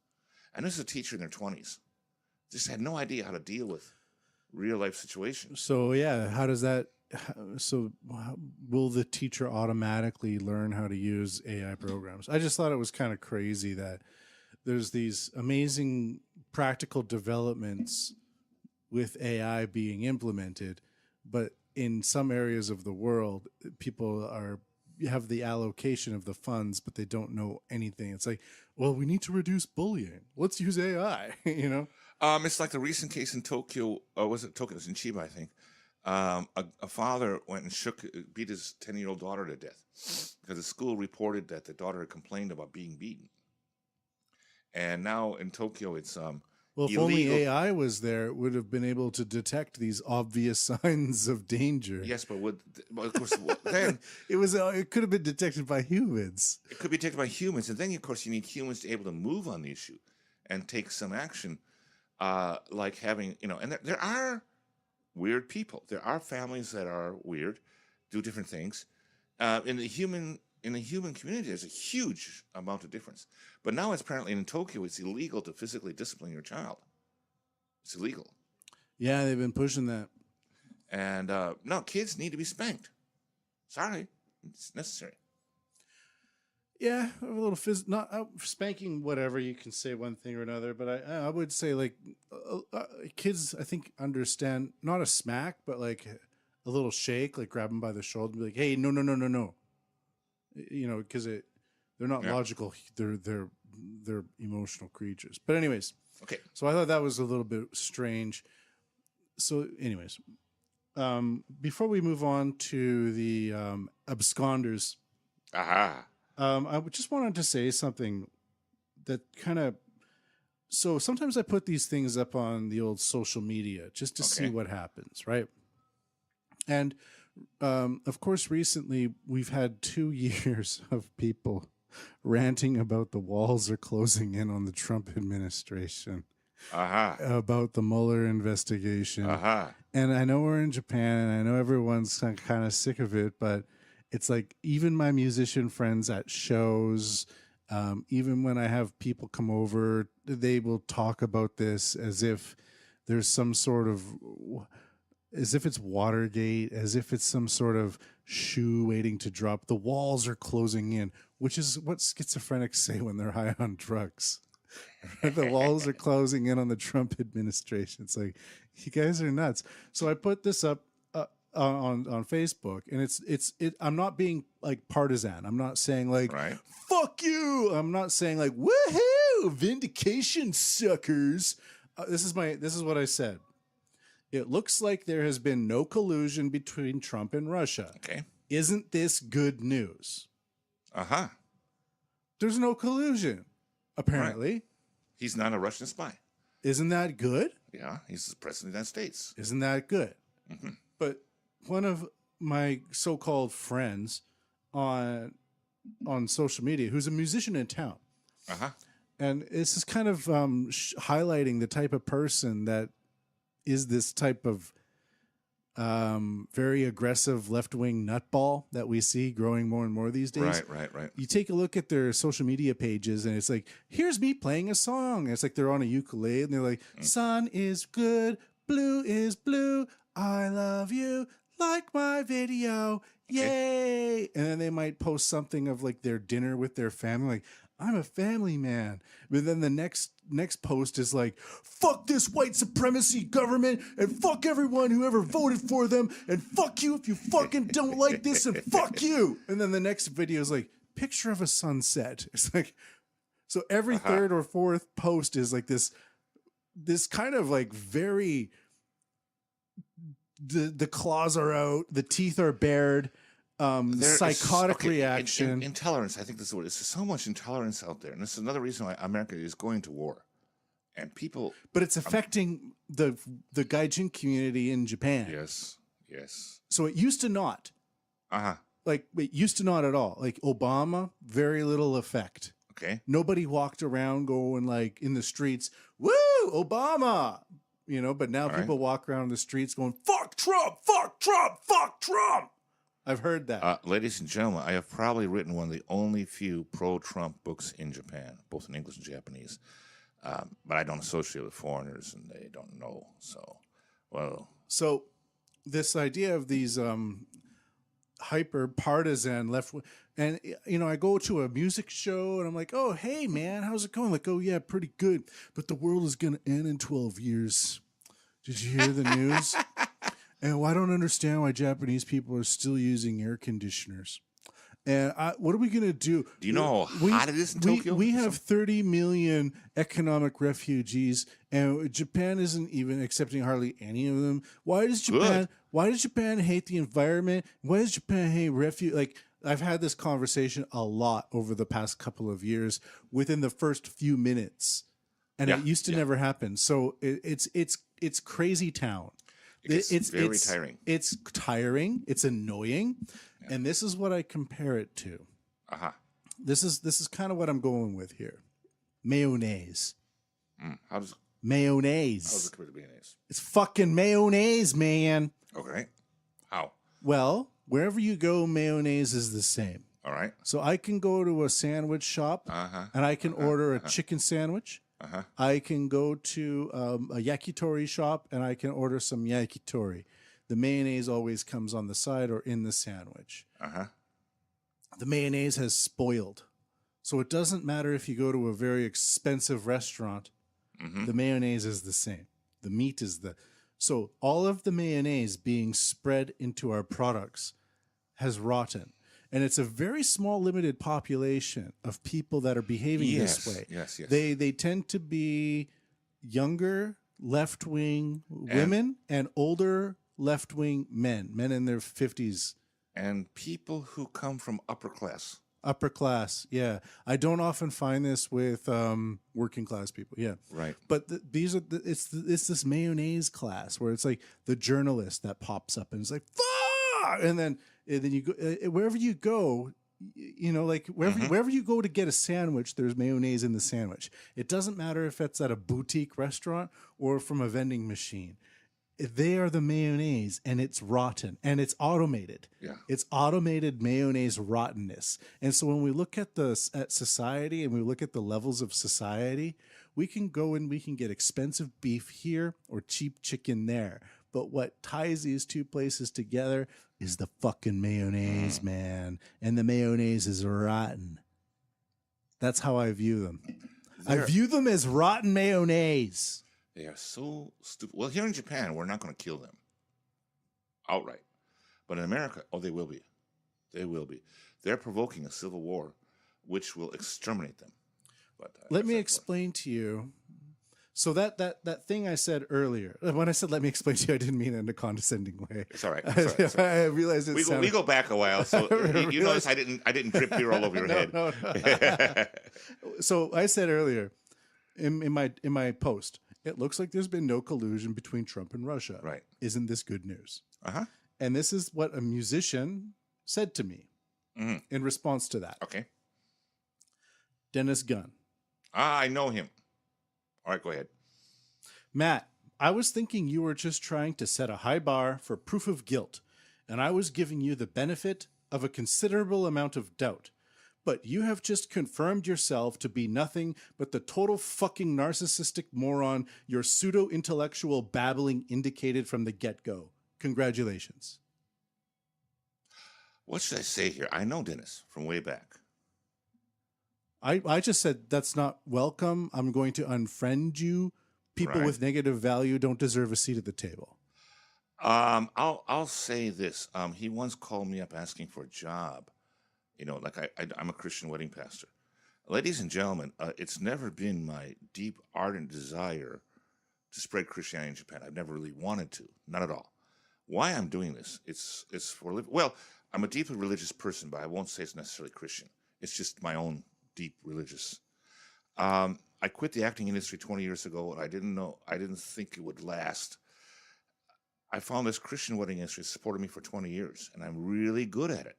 And this is a teacher in their 20s. Just had no idea how to deal with real life situations. So, yeah, how does that... So will the teacher automatically learn how to use AI programs? I just thought it was kind of crazy that there's these amazing practical developments with AI being implemented, but in some areas of the world, people have the allocation of the funds, but they don't know anything. It's like, well, we need to reduce bullying. Let's use AI, you know? It's like the recent case in Tokyo, or was it Tokyo? It was in Chiba, I think. A father went and beat his 10-year-old daughter to death because the school reported that the daughter had complained about being beaten. And now in Tokyo, it's well, if illegal. only AI was there, it would have been able to detect these obvious signs of danger. Yes, but of course, then it could have been detected by humans. It could be detected by humans, and then of course you need humans to be able to move on the issue and take some action, like having And there are weird people. There are families that are weird, do different things. In the human community, there's a huge amount of difference. But now, apparently in Tokyo, it's illegal to physically discipline your child. It's illegal. Yeah, they've been pushing that. And no, kids need to be spanked. Sorry, it's necessary. Yeah, a little not spanking, whatever. You can say one thing or another, but I would say like kids, I think, understand not a smack, but like a little shake, like grab them by the shoulder and be like, hey, no. Because they're not logical. They're emotional creatures. But anyways, okay. So I thought that was a little bit strange. So anyways, before we move on to the absconders. Aha. I just wanted to say something that kind of... So sometimes I put these things up on the old social media just to see what happens, right? And, of course, recently we've had 2 years of people ranting about the walls are closing in on the Trump administration, about the Mueller investigation. And I know we're in Japan, and I know everyone's kind of sick of it, but... It's like even my musician friends at shows, even when I have people come over, they will talk about this as if there's some sort of, as if it's Watergate, as if it's some sort of shoe waiting to drop. The walls are closing in, which is what schizophrenics say when they're high on drugs. The walls are closing in on the Trump administration. It's like, you guys are nuts. So I put this up on Facebook, and I'm not being like partisan. I'm not saying like fuck you. I'm not saying like woohoo vindication suckers. This is what I said. It looks like there has been no collusion between Trump and Russia. Okay. Isn't this good news? There's no collusion, apparently. Right. He's not a Russian spy. Isn't that good? Yeah, he's the president of the United States. Isn't that good? Mm-hmm. But one of my so-called friends on social media, who's a musician in town, and this is kind of highlighting the type of person that is this type of very aggressive left-wing nutball that we see growing more and more these days. Right. You take a look at their social media pages, and it's like, here's me playing a song. And it's like they're on a ukulele, and they're like, sun is good, blue is blue, I love you. Like my video, yay! And then they might post something of like their dinner with their family, like, I'm a family man. But then the next post is like, fuck this white supremacy government and fuck everyone who ever voted for them and fuck you if you fucking don't like this and fuck you. And then the next video is like, picture of a sunset. It's like, so every third or fourth post is like this kind of like very, the claws are out, the teeth are bared. Psychotic reaction. Intolerance. I think this is what it is. There's so much intolerance out there. And this is another reason why America is going to war. And people. But it's affecting the gaijin community in Japan. Yes. So it used to not. Like, it used to not at all. Like, Obama, very little effect. Okay. Nobody walked around going, like, in the streets, woo, Obama. You know, but now people walk around the streets going, fuck Trump, fuck Trump, fuck Trump. I've heard that. Ladies and gentlemen, I have probably written one of the only few pro-Trump books in Japan, both in English and Japanese. But I don't associate with foreigners, and they don't know. So this idea of these hyper partisan left, and you know, I go to a music show, and I'm like, oh, hey, man, how's it going? Like, oh, yeah, pretty good. But the world is going to end in 12 years. Did you hear the news? And I don't understand why Japanese people are still using air conditioners. And what are we going to do? Do you know how hot it is in Tokyo? We have 30 million economic refugees, and Japan isn't even accepting hardly any of them. Why does Japan hate the environment? Why does Japan hate refugees? Like, I've had this conversation a lot over the past couple of years within the first few minutes, and it used to never happen. So it's crazy town. It's very tiring. It's tiring. It's annoying. Yeah. And this is what I compare it to. This is kind of what I'm going with here. Mayonnaise. Mayonnaise. How's it compared to mayonnaise? It's fucking mayonnaise, man. Okay. How? Well, wherever you go, mayonnaise is the same. All right. So I can go to a sandwich shop and I can order a chicken sandwich. I can go to a yakitori shop and I can order some yakitori. The mayonnaise always comes on the side or in the sandwich. The mayonnaise has spoiled. So it doesn't matter if you go to a very expensive restaurant. The mayonnaise is the same. The meat is so all of the mayonnaise being spread into our products has rotten. And it's a very small, limited population of people that are behaving this way. Yes. They tend to be younger, left-wing women and older left-wing men in their 50s. And people who come from upper class. Upper class, yeah. I don't often find this with working class people, yeah. Right. But these are it's this mayonnaise class where it's like the journalist that pops up and is like, fuck! And then you go wherever you go, you know, like wherever you go to get a sandwich, there's mayonnaise in the sandwich. It doesn't matter if it's at a boutique restaurant or from a vending machine. They are the mayonnaise, and it's rotten, and it's automated. Yeah, it's automated mayonnaise rottenness. And so when we look at society and we look at the levels of society, we can go and we can get expensive beef here or cheap chicken there. But what ties these two places together is the fucking mayonnaise, man. And the mayonnaise is rotten. That's how I view them. I view them as rotten mayonnaise. They are so stupid. Well, here in Japan, we're not going to kill them outright. But in America, they will be. They will be. They're provoking a civil war, which will exterminate them. But let me explain to you. So that thing I said earlier, when I said let me explain to you, I didn't mean it in a condescending way. It's all right. It's all right. I realized it we go back a while, so you notice I didn't drip beer all over your head. No. So I said earlier in my post, it looks like there's been no collusion between Trump and Russia. Right. Isn't this good news? And this is what a musician said to me in response to that. Okay. Dennis Gunn. I know him. All right, go ahead. Matt, I was thinking you were just trying to set a high bar for proof of guilt, and I was giving you the benefit of a considerable amount of doubt. But you have just confirmed yourself to be nothing but the total fucking narcissistic moron your pseudo-intellectual babbling indicated from the get-go. Congratulations. What should I say here? I know Dennis from way back. I just said that's not welcome. I'm going to unfriend you. People with negative value don't deserve a seat at the table. I'll say this. He once called me up asking for a job. You know, like I'm a Christian wedding pastor. Ladies and gentlemen, it's never been my deep, ardent desire to spread Christianity in Japan. I've never really wanted to, not at all. Why I'm doing this? It's for well, I'm a deeply religious person, but I won't say it's necessarily Christian. It's just my own deep religious. I quit the acting industry 20 years ago, and I didn't think it would last. I found this Christian wedding industry supported me for 20 years, and I'm really good at it.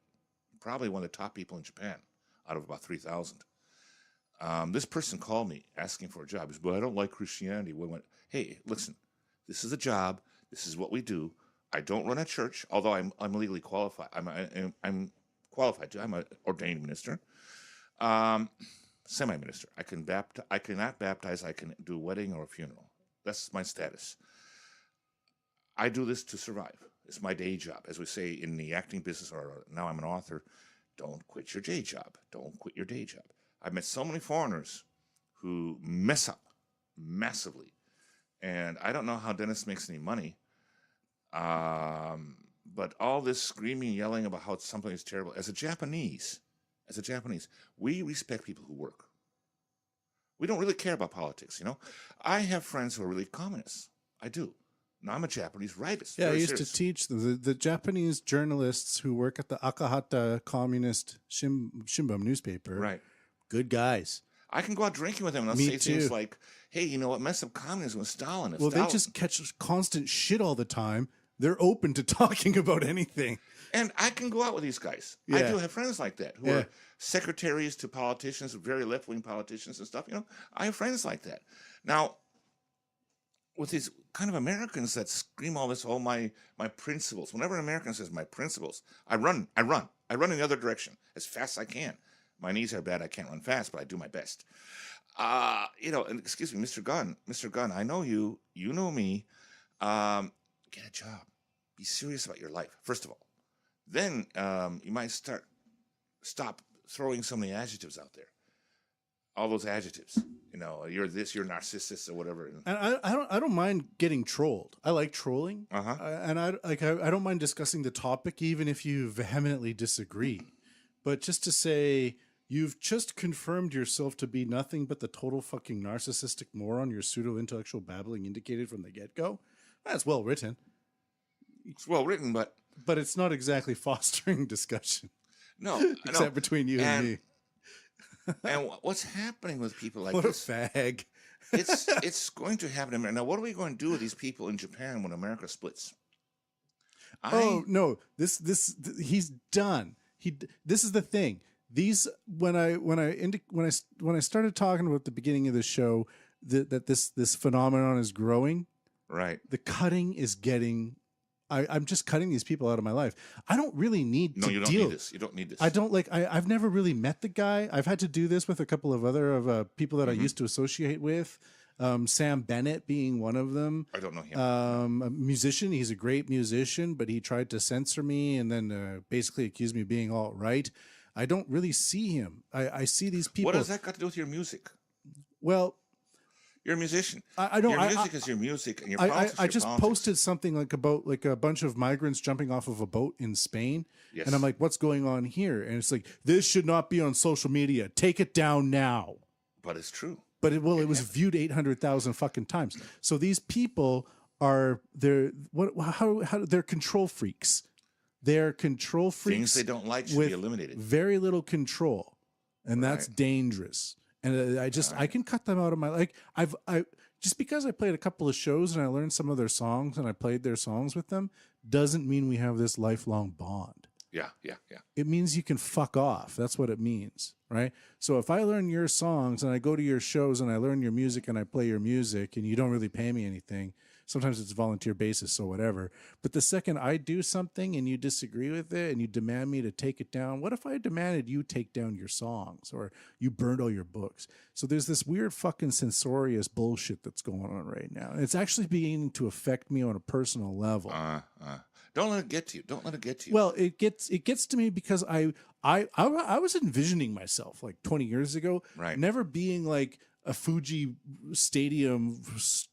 Probably one of the top people in Japan out of about 3,000. This person called me asking for a job. He said, "But I don't like Christianity." We went, "Hey, listen, this is a job. This is what we do. I don't run a church, although I'm legally qualified. I'm qualified to. I'm an ordained minister, semi-minister. I cannot baptize. I can do a wedding or a funeral. That's my status. I do this to survive. It's my day job, as we say in the acting business. Or now I'm an author. Don't quit your day job. Don't quit your day job. I've met so many foreigners who mess up massively, and I don't know how Dennis makes any money. But all this screaming, yelling about how something is terrible. As a Japanese, we respect people who work. We don't really care about politics, you know. I have friends who are really communists. I do. Now, I'm a Japanese rightist. Yeah, I used to teach the Japanese journalists who work at the Akahata Communist Shimbun newspaper. Right. Good guys. I can go out drinking with them and I'll say things like, "Hey, you know what? Mess up communism with Stalin." Well, they just catch constant shit all the time. They're open to talking about anything. And I can go out with these guys. Yeah. I do have friends like that who are secretaries to politicians, very left-wing politicians and stuff. You know, I have friends like that. Now, with these kind of Americans that scream all this, "Oh, my principles." Whenever an American says "my principles," I run in the other direction as fast as I can. My knees are bad. I can't run fast, but I do my best. You know, and excuse me, Mr. Gunn, I know you. You know me. Get a job. Be serious about your life, first of all. Then you might stop throwing so many adjectives out there. All those adjectives. You know, you're this, you're narcissist, or whatever. And I don't mind getting trolled. I like trolling. And I don't mind discussing the topic, even if you vehemently disagree. But just to say, you've just confirmed yourself to be nothing but the total fucking narcissistic moron your pseudo-intellectual babbling indicated from the get-go. That's well written. It's well written, but it's not exactly fostering discussion. No, except between you and me. And what's happening with people like what this? What a fag! It's going to happen. Now, what are we going to do with these people in Japan when America splits? No! He's done. This is the thing. These when I started talking about the beginning of the show that this phenomenon is growing. Right. The cutting is getting. I'm just cutting these people out of my life. I don't really need. No, you don't need this. You don't need this. I don't like. I've never really met the guy. I've had to do this with a couple of other people that I used to associate with. Sam Bennett being one of them. I don't know him. A musician. He's a great musician, but he tried to censor me and then basically accused me of being alt-right. I don't really see him. I see these people. What does that got to do with your music? Well, you're a musician. I don't. Your music is your music, and your politics. I just posted something about a bunch of migrants jumping off of a boat in Spain, and I'm like, "What's going on here?" And it's like, "This should not be on social media. Take it down now." But it's true. But it was viewed 800,000 fucking times. So these people they're control freaks. They're control freaks. Things they don't like should be eliminated. Very little control, and that's dangerous. And I can cut them out of my just because I played a couple of shows and I learned some of their songs and I played their songs with them doesn't mean we have this lifelong bond. Yeah. It means you can fuck off. That's what it means, right? So if I learn your songs and I go to your shows and I learn your music and I play your music and you don't really pay me anything, sometimes it's volunteer basis, so whatever. But the second I do something and you disagree with it and you demand me to take it down, what if I demanded you take down your songs or you burned all your books? So there's this weird fucking censorious bullshit that's going on right now. And it's actually beginning to affect me on a personal level. Don't let it get to you. Don't let it get to you. Well, it gets to me because I was envisioning myself like 20 years ago, Right. never being like a Fuji Stadium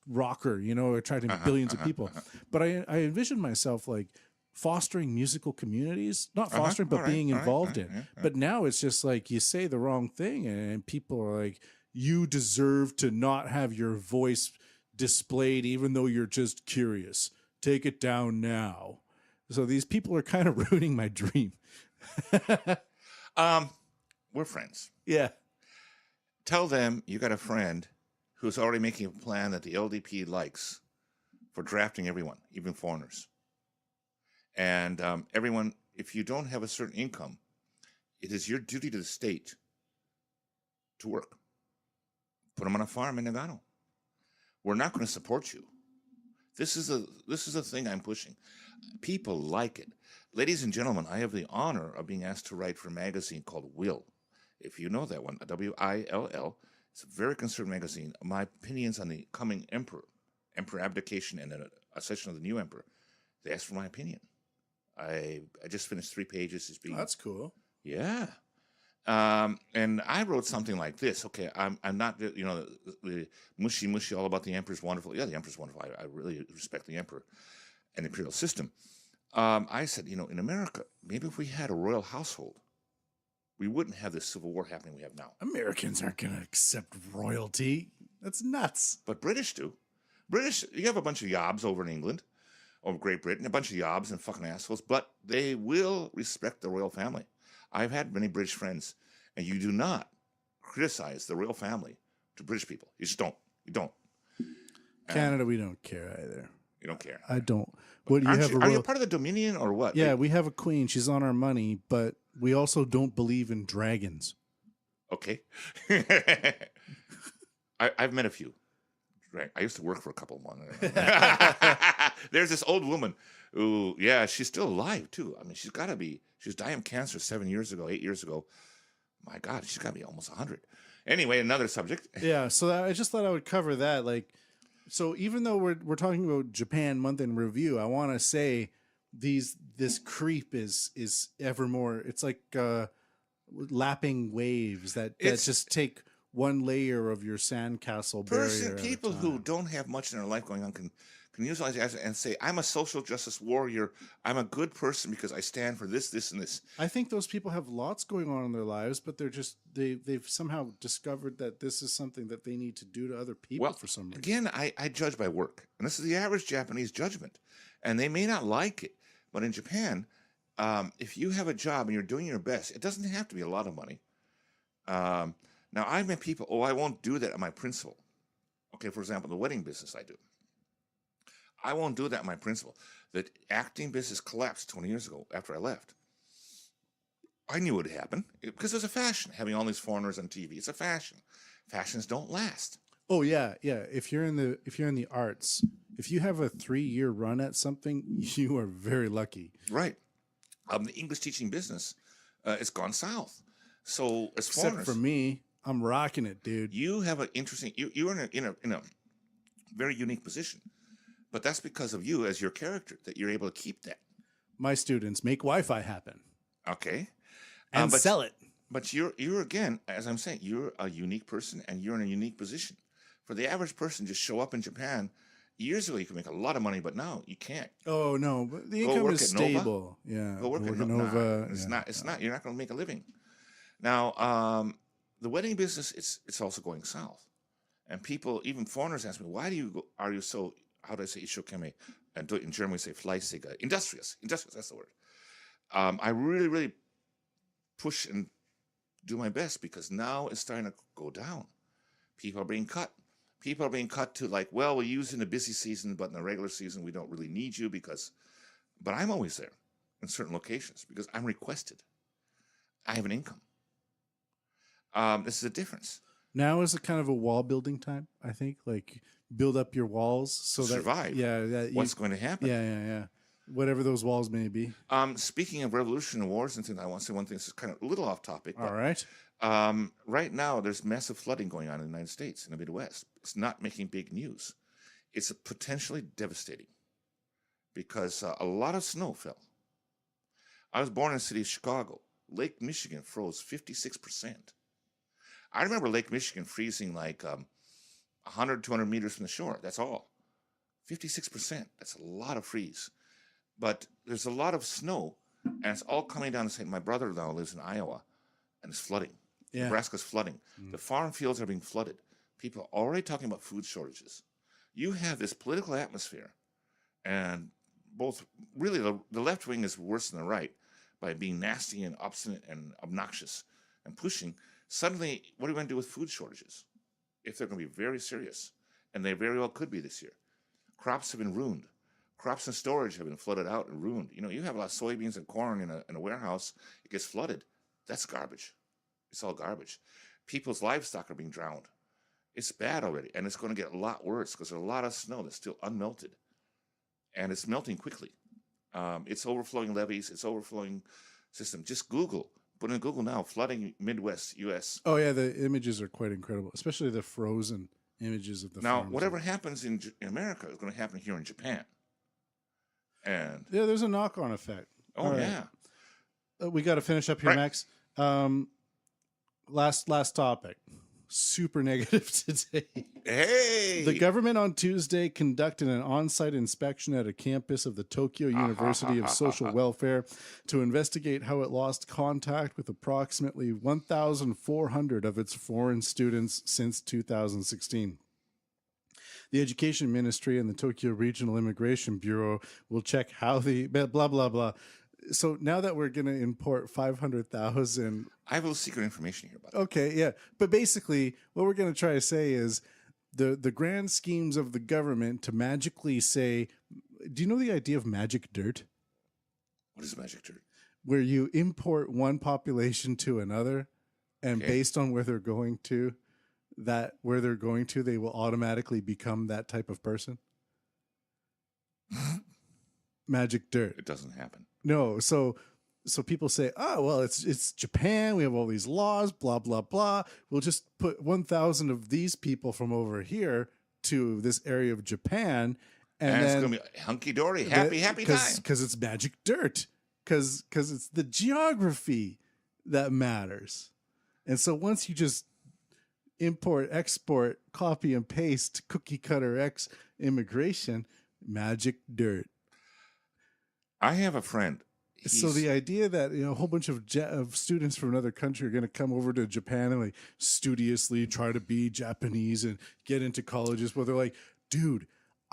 rocker, attracting billions of people. But I envisioned myself like fostering musical communities, not fostering, but being involved in. But now it's just like you say the wrong thing and people are like, you deserve to not have your voice displayed even though you're just curious. Take it down now. So these people are kind of ruining my dream. We're friends. Yeah. Tell them you got a friend who's already making a plan that the LDP likes for drafting everyone, even foreigners. And everyone, if you don't have a certain income, it is your duty to the state to work. Put them on a farm in Nagano. We're not going to support you. This is a thing I'm pushing. People like it. Ladies and gentlemen, I have the honor of being asked to write for a magazine called Will. If you know that one, WILL. It's a very conservative magazine. My opinions on the coming emperor abdication, and a session of the new emperor. They asked for my opinion. I just finished 3 pages. It's being, that's cool. Yeah. And I wrote something like this. Okay, I'm not, the mushy all about the emperor's wonderful. Yeah, the emperor's wonderful. I really respect the emperor and the imperial system. I said, in America, maybe if we had a royal household, we wouldn't have this civil war happening we have now. Americans aren't going to accept royalty. That's nuts. But British do. You have a bunch of yobs over in England, or Great Britain, a bunch of yobs and fucking assholes, but they will respect the royal family. I've had many British friends, and you do not criticize the royal family to British people. You just don't. You don't. Canada, we don't care either. You don't care. I don't. What, are you part of the Dominion or what? Yeah, we have a queen. She's on our money, but we also don't believe in dragons. Okay. I've met a few. Right. I used to work for a couple of them. There's this old woman who, she's still alive, too. I mean, she was dying of cancer 8 years ago. My God, she's got to be almost 100. Anyway, another subject. Yeah, so I just thought I would cover that. So even though we're talking about Japan month in review, I want to say this creep is ever more. It's like lapping waves that just take one layer of your sandcastle barrier. People who don't have much in their life going on can utilize it and say, I'm a social justice warrior. I'm a good person because I stand for this, this, and this. I think those people have lots going on in their lives, but they've somehow discovered that this is something that they need to do to other people for some reason. Again, I judge by work. And this is the average Japanese judgment. And they may not like it. But in Japan, if you have a job and you're doing your best, it doesn't have to be a lot of money. Now, I've met people, I won't do that at my principal. Okay, for example, the wedding business I do. I won't do that at my principal. The acting business collapsed 20 years ago after I left. I knew it would happen because it's a fashion, having all these foreigners on TV. It's a fashion. Fashions don't last. Oh, yeah. If you're in the arts, if you have a 3-year run at something, you are very lucky. Right. The English teaching business, it's gone south. So as foreigners, except for me, I'm rocking it, dude. You have an interesting. You're in a very unique position, but that's because of you as your character that you're able to keep that. My students make Wi-Fi happen. Okay, and sell it. But you're again, as I'm saying, you're a unique person and you're in a unique position. For the average person, just show up in Japan. Years ago, you could make a lot of money, but now you can't. Oh no, but the income is stable. Yeah, go work at Nova. It's not. You're not going to make a living. Now, the wedding business, it's also going south, and people, even foreigners, ask me, are you so? How do I say ishokeme? And in German we say fleißig, industrious. Industrious, that's the word. I really, really push and do my best because now it's starting to go down. People are being cut. People are being cut to we'll use in the busy season, but in the regular season we don't really need you but I'm always there in certain locations because I'm requested. I have an income. This is a difference. Now is a kind of a wall building time, I think. Build up your walls so that survive. Yeah, what's going to happen? Yeah. Whatever those walls may be. Speaking of revolution and wars and things, I want to say one thing. This is kind of a little off topic. All right. Right now, there's massive flooding going on in the United States, in the Midwest. It's not making big news. It's potentially devastating. because a lot of snow fell. I was born in the city of Chicago. Lake Michigan froze 56%. I remember Lake Michigan freezing like 100, 200 meters from the shore. That's all. 56%. That's a lot of freeze. But there's a lot of snow, and it's all coming down the same. My brother-in-law lives in Iowa, and it's flooding. Yeah. Nebraska's flooding. The farm fields are being flooded. People are already talking about food shortages. You have this political atmosphere, and both really the left wing is worse than the right by being nasty and obstinate and obnoxious and pushing. Suddenly, what are we going to do with food shortages if they're going to be very serious? And they very well could be this year. Crops have been ruined. Crops in storage have been flooded out and ruined. You know, you have a lot of soybeans and corn in a warehouse. It gets flooded. That's garbage. It's all garbage. People's livestock are being drowned. It's bad already, and it's going to get a lot worse because there's a lot of snow that's still unmelted, and it's melting quickly. It's overflowing levees. It's overflowing system. Just Google. Put in Google now, flooding Midwest U.S. Oh, yeah, the images are quite incredible, especially the frozen images of the Now, farms. whatever happens in America is going to happen here in Japan. And yeah, there's a knock-on effect. Oh, right. Yeah. We got to finish up here, right. Max. Last topic. Super negative today. Hey! The government on Tuesday conducted an on-site inspection at a campus of the Tokyo University of Social Welfare to investigate how it lost contact with approximately 1,400 of its foreign students since 2016. The Education Ministry and the Tokyo Regional Immigration Bureau will check how the blah, blah, blah. So now that we're going to import 500,000... I have a little secret information here about that. Okay, yeah. But basically, what we're going to try to say is the grand schemes of the government to magically say... Do you know the idea of magic dirt? What is magic dirt? Where you import one population to another, and based on where they're going to, they will automatically become that type of person? Magic dirt. It doesn't happen. No, so people say, oh, well, it's Japan. We have all these laws, blah, blah, blah. We'll just put 1,000 of these people from over here to this area of Japan. And it's going to be hunky-dory, happy time. Because it's magic dirt. Because it's the geography that matters. And so once you just import, export, copy and paste, cookie cutter X immigration, magic dirt. I have a friend. So the idea that a whole bunch of students from another country are going to come over to Japan and like studiously try to be Japanese and get into colleges, well, they're like, dude,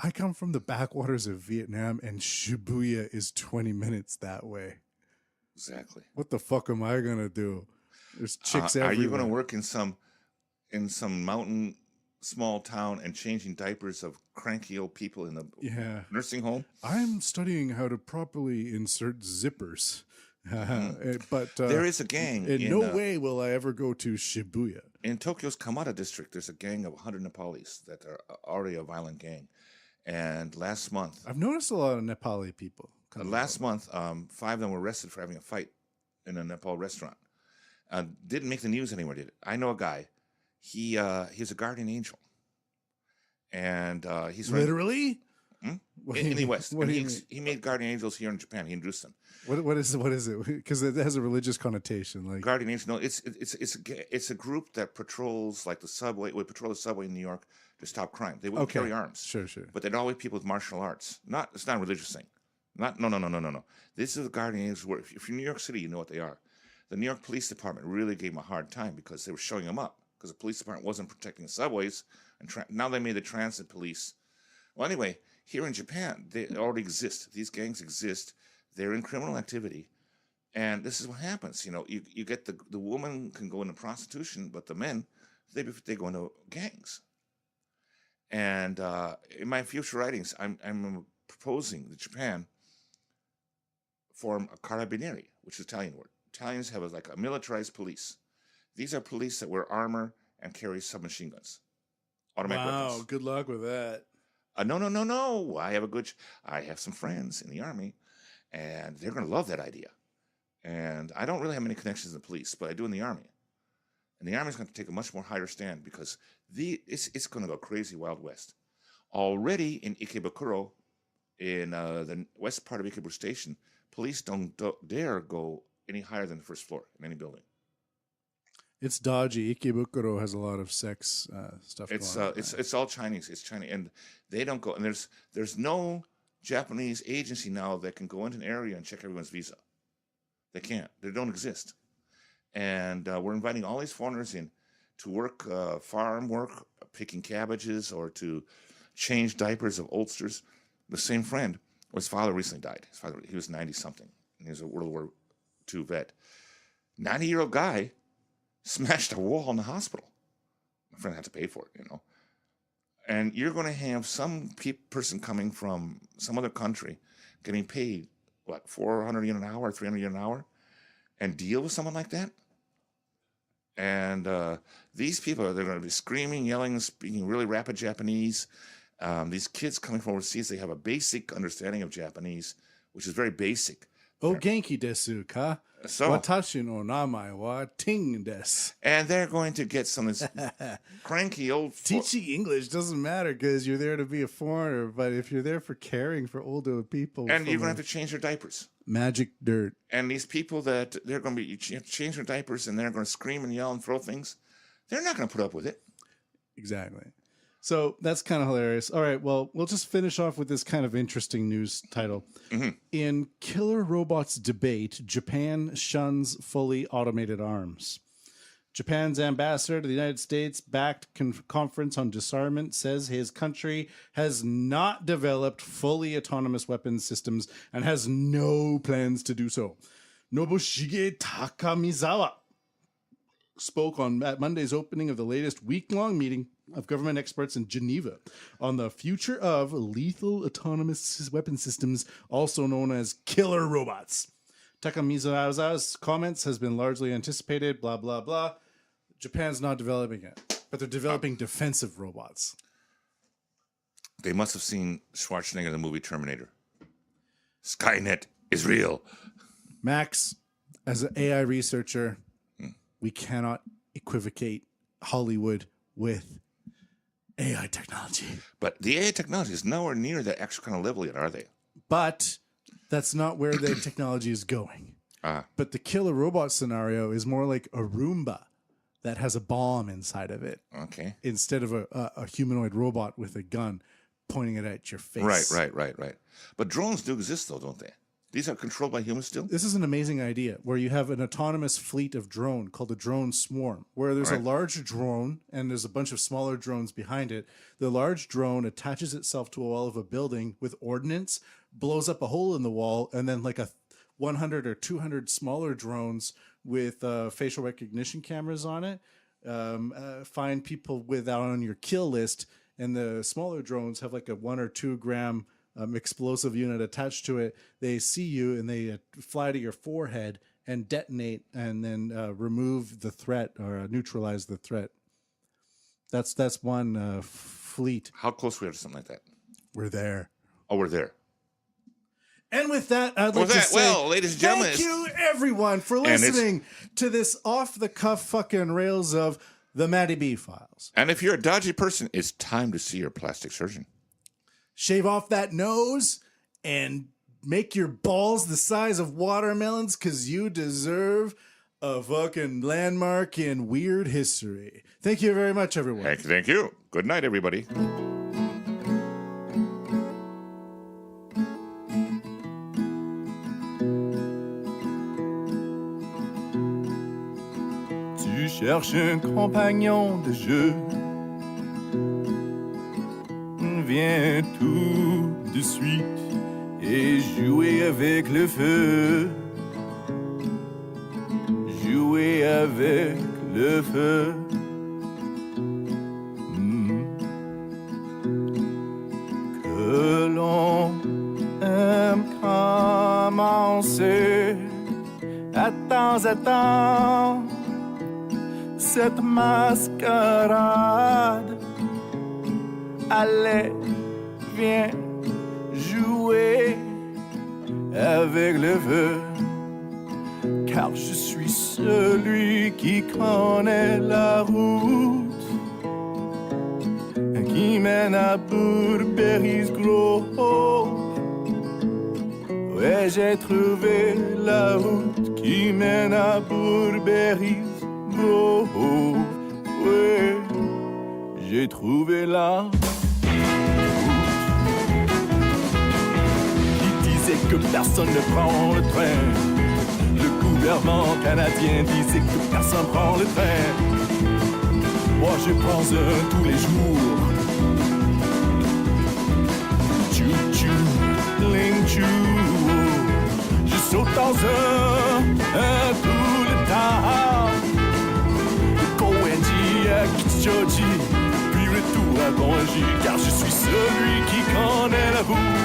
I come from the backwaters of Vietnam and Shibuya is 20 minutes that way. Exactly. What the fuck am I going to do? There's chicks everywhere. Are you going to work in some mountain small town and changing diapers of cranky old people in the nursing home? I'm studying how to properly insert zippers. But there is a gang. In no way will I ever go to Shibuya. In Tokyo's Kamada district, there's a gang of 100 Nepalis that are already a violent gang. And last month... I've noticed a lot of Nepali people. Last month, 5 of them were arrested for having a fight in a Nepal restaurant. Didn't make the news anywhere, did it? I know a guy. He's a guardian angel, and he's literally in the West. He made guardian angels here in Japan. He introduced them. What is it? Because it has a religious connotation. Like guardian angel. No, it's a group that patrols like the subway. Would patrol the subway in New York to stop crime. They wouldn't carry arms. Sure. But they'd always people with martial arts. It's not a religious thing. No. This is the guardian angels. Where if you're in New York City, you know what they are. The New York Police Department really gave them a hard time because they were showing them up. Because the police department wasn't protecting the subways, and now they made the transit police. Well, anyway, here in Japan, they already exist. These gangs exist. They're in criminal activity, and this is what happens. You get the woman can go into prostitution, but the men, they go into gangs. And in my future writings, I'm proposing that Japan form a carabinieri, which is an Italian word. Italians have a militarized police. These are police that wear armor and carry submachine guns. Automatic weapons. Good luck with that. No. I have some friends in the Army, and they're going to love that idea. And I don't really have many connections in the police, but I do in the Army. And the Army is going to take a much more higher stand because it's going to go crazy Wild West. Already in Ikebukuro, in the west part of Ikebukuro Station, police don't dare go any higher than the first floor in any building. It's dodgy. Ikebukuro has a lot of sex stuff going on. It's all Chinese. It's Chinese, and they don't go. And there's no Japanese agency now that can go into an area and check everyone's visa. They can't. They don't exist. And we're inviting all these foreigners in to work farm work, picking cabbages, or to change diapers of oldsters. The same friend, his father recently died. He was 90-something, and he was a World War II vet. 90-year-old guy smashed a wall in the hospital. My friend had to pay for it, And you're going to have some person coming from some other country getting paid, 400 yen an hour, 300 yen an hour, and deal with someone like that? And these people, they're going to be screaming, yelling, speaking really rapid Japanese. These kids coming from overseas, they have a basic understanding of Japanese, which is very basic. O genki desu ka? So, Watashi no namae wa Ting desu. And they're going to get some of this cranky old... Teaching English doesn't matter because you're there to be a foreigner, but if you're there for caring for older people... And you're going to have to change their diapers. Magic dirt. And these people that they're going to be... You have to change their diapers and they're going to scream and yell and throw things. They're not going to put up with it. Exactly. So that's kind of hilarious. All right, well, we'll just finish off with this kind of interesting news title. Mm-hmm. In killer robots debate, Japan shuns fully automated arms. Japan's ambassador to the United States backed conference on disarmament says his country has not developed fully autonomous weapons systems and has no plans to do so. Nobushige Takamizawa spoke at Monday's opening of the latest week-long meeting of government experts in Geneva on the future of lethal autonomous weapon systems, also known as killer robots. Takamizawa's comments has been largely anticipated, blah, blah, blah. Japan's not developing it, but they're developing defensive robots. They must have seen Schwarzenegger in the movie Terminator. Skynet is real. Max, as an AI researcher, we cannot equivocate Hollywood with AI technology. But the AI technology is nowhere near that extra kind of level yet, are they? But that's not where the technology is going. But the killer robot scenario is more like a Roomba that has a bomb inside of it. Okay. Instead of a humanoid robot with a gun pointing it at your face. Right. But drones do exist, though, don't they? These are controlled by humans still? This is an amazing idea where you have an autonomous fleet of drone called a drone swarm, where there's a large drone and there's a bunch of smaller drones behind it. The large drone attaches itself to a wall of a building with ordnance, blows up a hole in the wall, and then like a 100 or 200 smaller drones with facial recognition cameras on it find people without on your kill list, and the smaller drones have like a 1 or 2 gram explosive unit attached to it. They see you and they fly to your forehead and detonate, and then remove the threat or neutralize the threat. That's one fleet. How close we are to something like that? We're there. Oh, we're there. And with that, I'd like to say, well, ladies and gentlemen, thank you everyone for listening to this off-the-cuff fucking rails of the Matty B Files. And if you're a dodgy person, it's time to see your plastic surgeon. Shave off that nose and make your balls the size of watermelons, because you deserve a fucking landmark in weird history. Thank you very much, everyone. Thank you. Good night, everybody. Tu cherches un compagnon de jeu. Viens tout de suite et jouer avec le feu. Jouer avec le feu. Que l'on aime commencer à temps cette mascarade. Allez, viens jouer avec le feu, car je suis celui qui connaît la route, qui mène à Burberry's Grove. Ouais, j'ai trouvé la route qui mène à Burberry's Grove. Ouais, j'ai trouvé la route qui disait que personne ne prend le train. Le gouvernement canadien disait que personne prend le train. Moi, je prends un tous les jours. Choo-choo, ling-choo. Je saute dans un tout le temps. De Koenji à Kichoji, puis retour à Gonji, car je suis celui qui connaît la route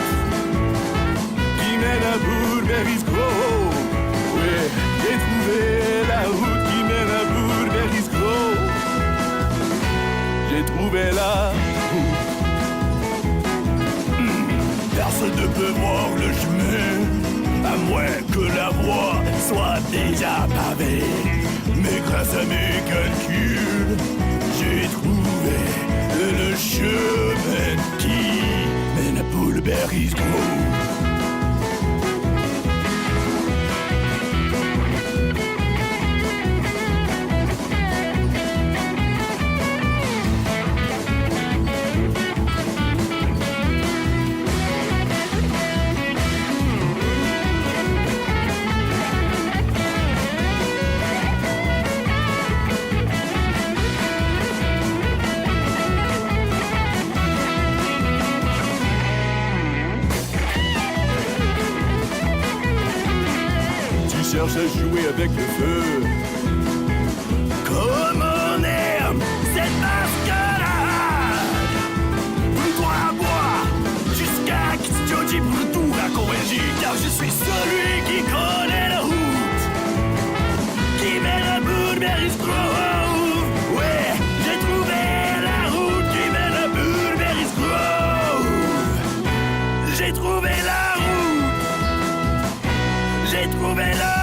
qui mène à Burberry's Grove. Ouais, j'ai trouvé la route qui mène à Burberry's Grove. J'ai trouvé la route. Personne ne peut voir le chemin, à moins que la voie soit déjà pavée. Mais grâce à mes calculs, j'ai trouvé le chemin qui mène à Burberry's Grove. Cherche à jouer avec le feu. Comme on aime cette mascarade. Retour à bois jusqu'à Kichoji, retour à Koenji, car je suis celui qui connaît la route qui mène à Burberry's Grove. Ouais, j'ai trouvé la route qui mène à Burberry's Grove. J'ai trouvé la route. J'ai trouvé la